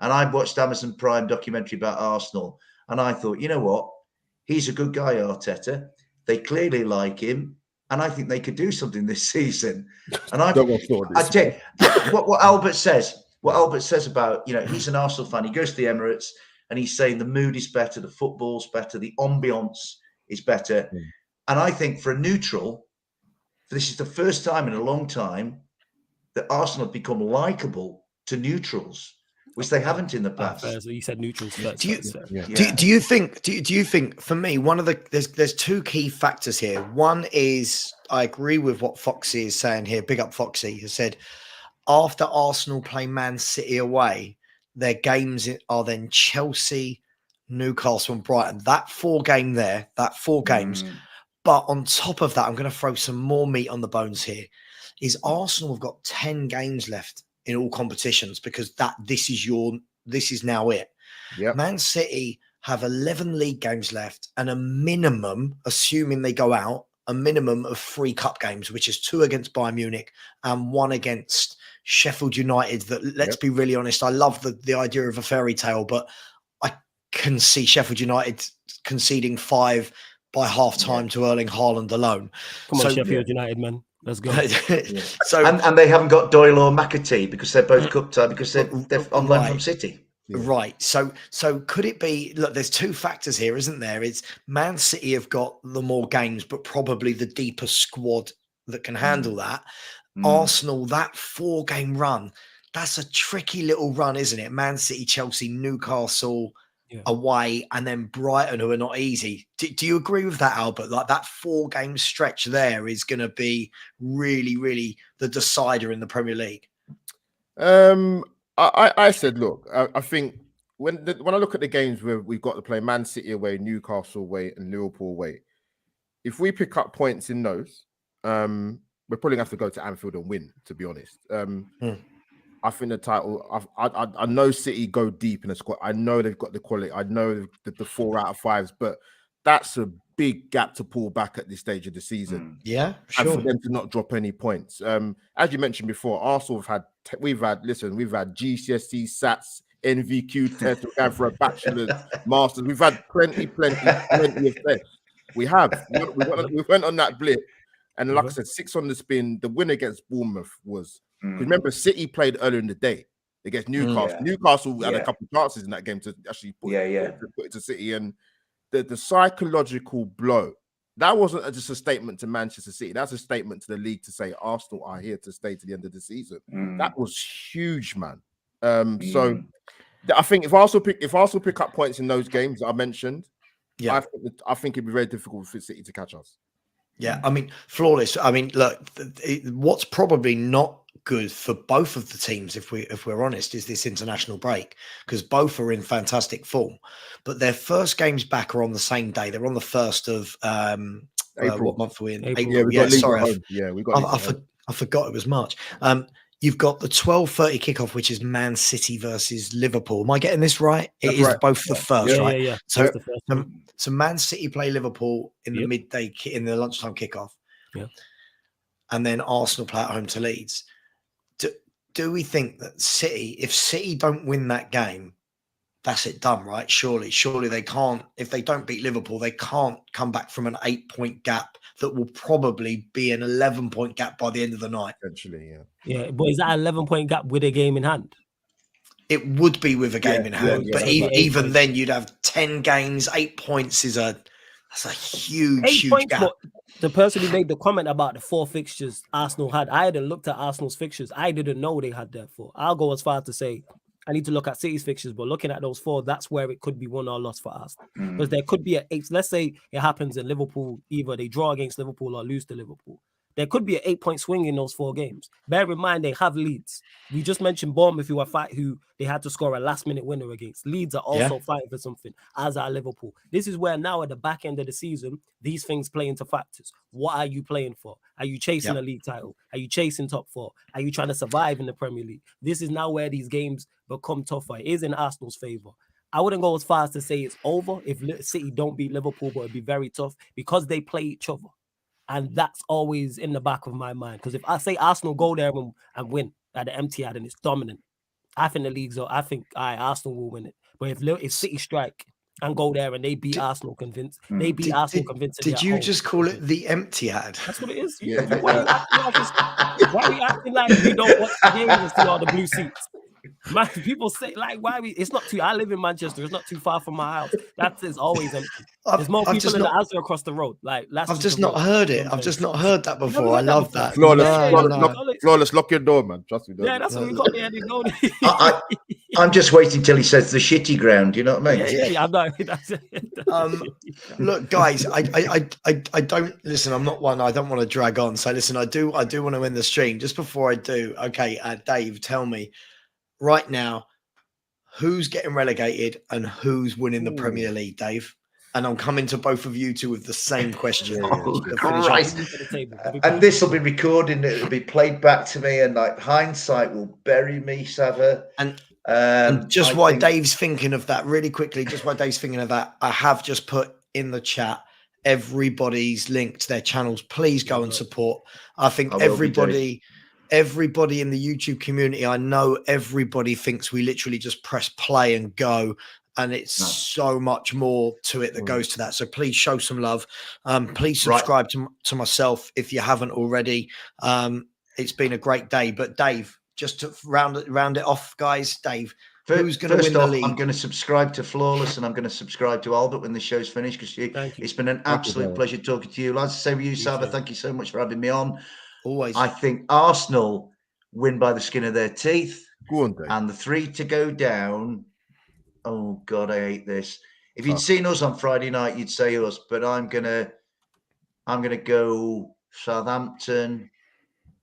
And I watched Amazon Prime documentary about Arsenal, and I thought, you know what? He's a good guy, Arteta. They clearly like him, and I think they could do something this season. And I tell you, what Albert says about, he's an Arsenal fan. He goes to the Emirates, and he's saying the mood is better, the football's better, the ambience is better. And I think for a neutral, this is the first time in a long time that Arsenal have become likable to neutrals, which they haven't in the past. So you said neutrals first. Do you think for me, one of there's 2 key factors here. One is, I agree with what Foxy is saying here. Big up Foxy, who said after Arsenal play Man City away, their games are then Chelsea, Newcastle, and Brighton. That 4 games. But on top of that, I'm going to throw some more meat on the bones here, is Arsenal have got 10 games left in all competitions, because this is now it. Yep. Man City have 11 league games left, and a minimum, assuming they go out, a minimum of 3 cup games, which is 2 against Bayern Munich and 1 against Sheffield United. That, let's be really honest, I love the idea of a fairy tale, but I can see Sheffield United conceding 5 by half time to Erling Haaland alone. Come on, Sheffield United, man. Let's go. So and they haven't got Doyle or McAtee because they're both cup time because they're on loan from City. Right. So could it be, look, there's 2 factors here, isn't there? It's Man City have got the more games, but probably the deeper squad that can handle that. Arsenal, that 4-game run, that's a tricky little run, isn't it? Man City, Chelsea, Newcastle away, and then Brighton, who are not easy. Do you agree with that, Albert? Like that 4-game stretch there is going to be really, really the decider in the Premier League. I said, look, I think when I look at the games where we've got to play Man City away, Newcastle away, and Liverpool away, if we pick up points in those, we're probably going to have to go to Anfield and win, to be honest. I think the title, I know City go deep in the squad. I know they've got the quality. I know the 4 out of 5s, but that's a big gap to pull back at this stage of the season. Yeah, sure. And for them to not drop any points. As you mentioned before, Arsenal we've had GCSE, SATs, NVQ tests, we've had for a bachelor's, masters. We've had plenty of tests. We have. We went on that blip. And like I said, 6 on the spin. The win against Bournemouth was, because remember, City played earlier in the day against Newcastle. Newcastle had a couple of chances in that game to actually put it to City. And the psychological blow, that wasn't just a statement to Manchester City. That's a statement to the league to say Arsenal are here to stay to the end of the season. That was huge, man. So I think if Arsenal pick up points in those games that I mentioned, I think it'd be very difficult for City to catch us. Yeah, I mean, flawless. I mean, look, what's probably not good for both of the teams, if we're honest, is this international break, because both are in fantastic form. But their first games back are on the same day. They're on the 1st of April. What month are we in? April. I forgot it was March. You've got the 12:30 kickoff, which is Man City versus Liverpool. Am I getting this right? It is both the first, right? Yeah. So Man City play Liverpool in the midday, in the lunchtime kickoff. Yeah. And then Arsenal play at home to Leeds. Do we think that City, if City don't win that game, that's it done, right? Surely they can't. If they don't beat Liverpool, they can't come back from an 8-point gap that will probably be an 11-point gap by the end of the night. Essentially, yeah. But is that an 11-point gap with a game in hand? It would be with a game in hand, but even then, you'd have 10 games. 8 points that's a huge gap. But the person who made the comment about the 4 fixtures Arsenal had, I hadn't looked at Arsenal's fixtures. I didn't know they had that 4. I'll go as far as to say I need to look at City's fixtures, but looking at those 4, that's where it could be won or lost for Arsenal. Because there could be let's say it happens in Liverpool, either they draw against Liverpool or lose to Liverpool. There could be an 8-point swing in those 4 games. Bear in mind, they have Leeds. We just mentioned Bournemouth, who they had to score a last-minute winner against. Leeds are also fighting for something, as are Liverpool. This is where now at the back end of the season, these things play into factors. What are you playing for? Are you chasing a league title? Are you chasing top 4? Are you trying to survive in the Premier League? This is now where these games become tougher. It is in Arsenal's favour. I wouldn't go as far as to say it's over if City don't beat Liverpool, but it'd be very tough because they play each other. And that's always in the back of my mind. Because if I say Arsenal go there and win at the Etihad and it's dominant, I think the league's up. I think Arsenal will win it. But if City strike and go there and they beat Arsenal convinced, Did you just call it the Etihad? That's what it is. Why are we acting like we don't watch the games and see all the blue seats? Man, people say it's not too. I live in Manchester. It's not too far from my house. That is always empty. There's more people in the Asda across the road. I've just not heard it. I've just not heard that before. I love that. Flawless, lock your door, man. Trust me. Yeah, that's what we got there. I'm just waiting till he says the shitty ground. You know what I mean? Yeah. I'm not. Look, guys, I don't listen. I'm not one. I don't want to drag on. So listen, I do want to end the stream. Just before I do, okay, Dave, tell me. Right now, who's getting relegated and who's winning the Premier League, Dave? And I'm coming to both of you two with the same question. Christ. And this will be recorded and it'll be played back to me, and hindsight will bury me, Sava. And Dave's thinking of that really quickly, I have just put in the chat everybody's linked their channels. Please go and support. I think I will be, Dave. everybody in the YouTube community, I know everybody thinks we literally just press play and go. And it's so much more to it that goes to that. So please show some love. Please subscribe to myself if you haven't already. It's been a great day. But Dave, just to round it off, guys, Dave, who's going to win the league? I'm going to subscribe to Flawless, and I'm going to subscribe to Albert when the show's finished, because it's been an absolute pleasure talking to you, lads. Same with you, Saba. Thank you so much for having me on. Always. I think Arsenal win by the skin of their teeth. Go on, Dave. And the 3 to go down. Oh God, I hate this. If you'd seen us on Friday night, you'd say us, but I'm gonna go Southampton,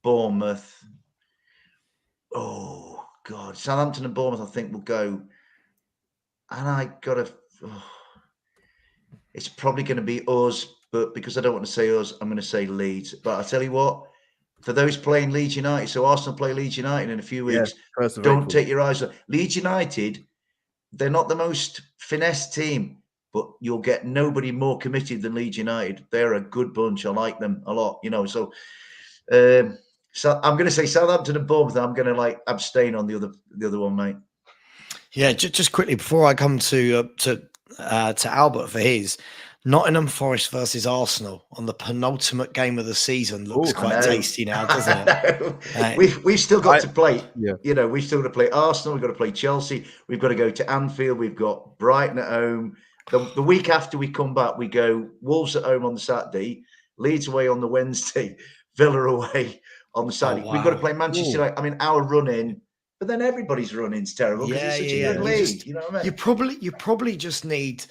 Bournemouth. Oh God, Southampton and Bournemouth, I think will go. And it's probably going to be us, but because I don't want to say us, I'm going to say Leeds. But I tell you what, for those playing Leeds United, so Arsenal play Leeds United in a few weeks. Don't take your eyes off Leeds United. They're not the most finesse team, but you'll get nobody more committed than Leeds United. They're a good bunch. I like them a lot, So I'm going to say Southampton and Bournemouth. I'm going to abstain on the other one, mate. Yeah, just quickly before I come to Albert for his, Nottingham Forest versus Arsenal on the penultimate game of the season looks quite tasty now, doesn't it? We've still got to play. Yeah. We've still got to play Arsenal. We've got to play Chelsea. We've got to go to Anfield. We've got Brighton at home. The week after we come back, we go Wolves at home on the Saturday, Leeds away on the Wednesday, Villa away on the Saturday. We've got to play Manchester United. I mean, our run-in, but then everybody's run-in's terrible because it's such a good league. You know what I mean? You probably just need.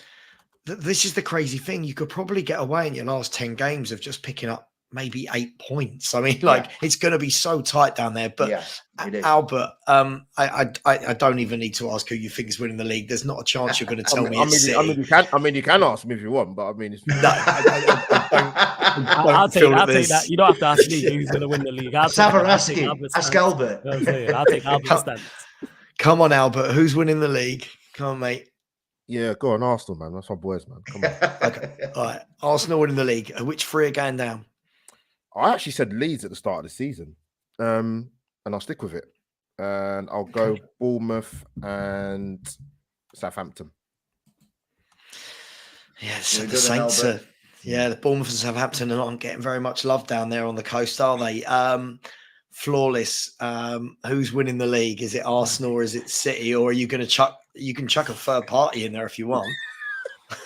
This is the crazy thing. You could probably get away in your last 10 games of just picking up maybe 8 points. I mean, it's going to be so tight down there. But Albert, I don't even need to ask who you think is winning the league. There's not a chance you're going to tell me it's City. You can ask me if you want, but I mean, I'll take that. You don't have to ask me who's going to win the league. Ask Albert. I'll take Albert's stance. Come on, Albert. Who's winning the league? Come on, mate. Yeah, go on, Arsenal, man. That's my boys, man. Come on. Okay. All right. Arsenal winning the league. Which 3 are going down? I actually said Leeds at the start of the season. And I'll stick with it. And I'll go Bournemouth and Southampton. Yeah, so the Saints are, the Bournemouth and Southampton are not getting very much love down there on the coast, are they? Flawless. Who's winning the league? Is it Arsenal or is it City? Or are you going to chuck? You can chuck a third party in there if you want.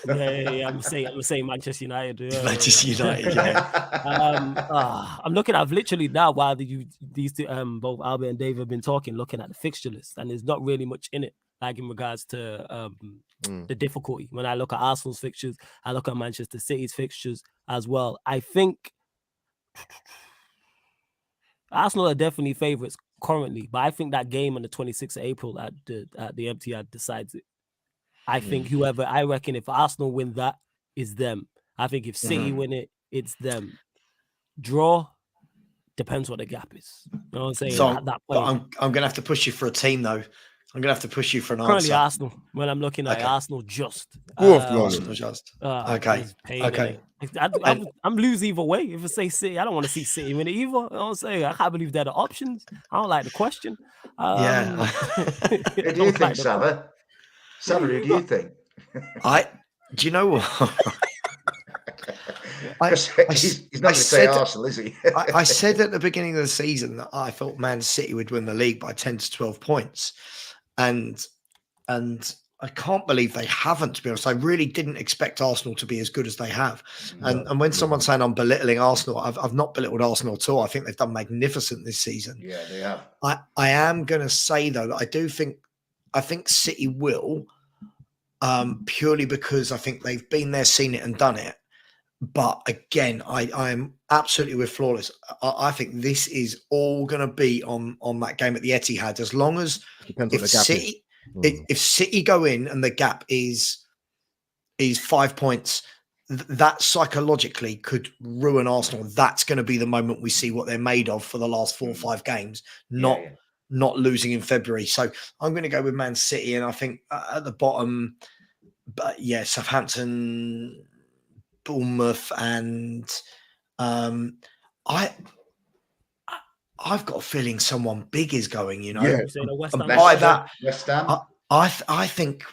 Yeah. I'm saying Manchester United. Manchester United. Yeah. I'm looking. I've literally now while these two, both Albert and Dave have been talking, looking at the fixture list, and there's not really much in it. Like in regards to the difficulty. When I look at Arsenal's fixtures, I look at Manchester City's fixtures as well. I think Arsenal are definitely favourites currently, but I think that game on the 26th of April at the Etihad decides it. I think I reckon if Arsenal win that, it's them. I think if City win it, it's them. Draw, depends what the gap is. You know what I'm saying? So, at that point, I'm going to have to push you for a team, though. I'm going to have to push you for an currently answer. Arsenal. When I'm looking at Arsenal, just. Arsenal just. Okay. I'm lose either way. If I say City, I don't want to see City win it either. You know what I'm saying? I can't believe they're the options. I don't like the question. Who do you think, Saba? Saba, who do you think? Do you know what? He's not going to say Arsenal, is he? I said at the beginning of the season that I thought Man City would win the league by 10 to 12 points. And I can't believe they haven't, to be honest. I really didn't expect Arsenal to be as good as they have. And when someone's saying I'm belittling Arsenal, I've not belittled Arsenal at all. I think they've done magnificent this season. Yeah, they have. I am going to say, though, that I think City will, purely because I think they've been there, seen it and done it. But again, I am absolutely with Flawless. I think this is all going to be on that game at the Etihad. As long as if City go in and the gap is 5 points, that psychologically could ruin Arsenal. That's going to be the moment we see what they're made of for the last 4 or 5 games, not losing in February. So I'm going to go with Man City, and I think at the bottom, but Southampton. Bournemouth, and I've got a feeling someone big is going. You know, Yeah. You say the West and Ham. by that, West Ham. I think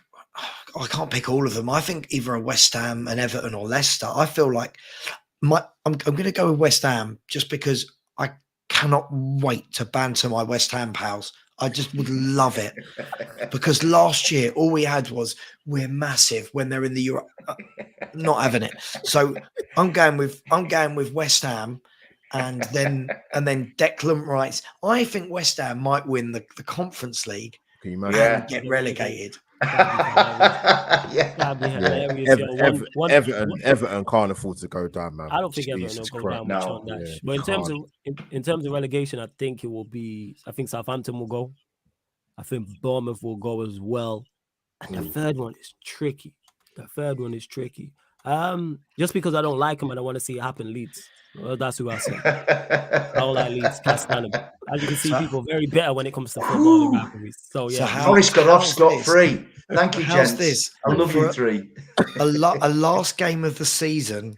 I can't pick all of them. I think either a West Ham, an Everton, or Leicester. I feel like I'm going to go with West Ham just because I cannot wait to banter my West Ham pals. I just would love it because last year all we had was we're massive when they're in the Euro. Not having it. So I'm going with West Ham, and then Declan writes, I think West Ham might win the Conference League Can you and imagine? get relegated. Yeah. That'd be Yeah. hilarious. Yo. Everton can't afford to go down, man. I don't think Everton will Jesus go Christ. down No. with Sean Dyche. Yeah, But can't. in terms of relegation, I think it will be. I think Southampton will go. I think Bournemouth will go as well. And the third one is tricky. Just because I don't like him and I want to see it happen, Leeds. Well, that's who I say. I don't like Leeds. Can't stand them. As you can see, people are very bitter when it comes to football and rivalries. So So yeah, how- Forest got off how's scot-free. Thank you, How's gents. this? I love For you three. a last game of the season,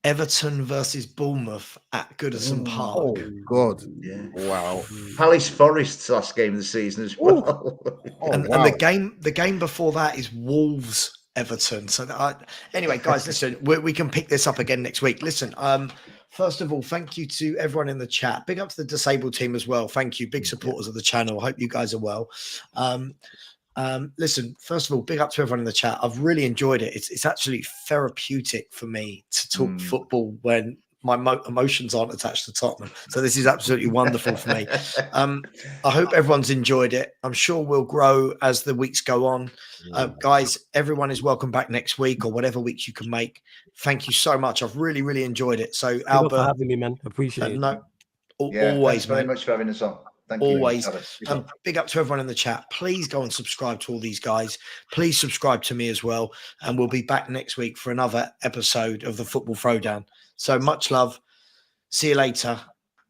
Everton versus Bournemouth at Goodison Park. Oh God! Yeah. Wow. Palace Forest's last game of the season as well. Oh, and wow. the game before that is Wolves Everton. So anyway, guys, listen, we can pick this up again next week. Listen, first of all, thank you to everyone in the chat. Big up to the disabled team as well. Thank you, big supporters of the channel. Hope you guys are well. Listen, first of all, big up to everyone in the chat. I've really enjoyed it. It's actually therapeutic for me to talk football when my emotions aren't attached to Tottenham. So this is absolutely wonderful for me. I hope everyone's enjoyed it. I'm sure we'll grow as the weeks go on. Guys, everyone is welcome back next week or whatever weeks you can make. Thank you so much. I've really, really enjoyed it. So Thank you Albert, for having me, man. Appreciate it. Yeah, always, thanks very mate. much for having us on. Thank Always. you. And big up to everyone in the chat. Please go and subscribe to all these guys. Please subscribe to me as well. And we'll be back next week for another episode of the Football Throwdown. So much love. See you later.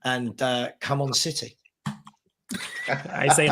And come on, City. I say no.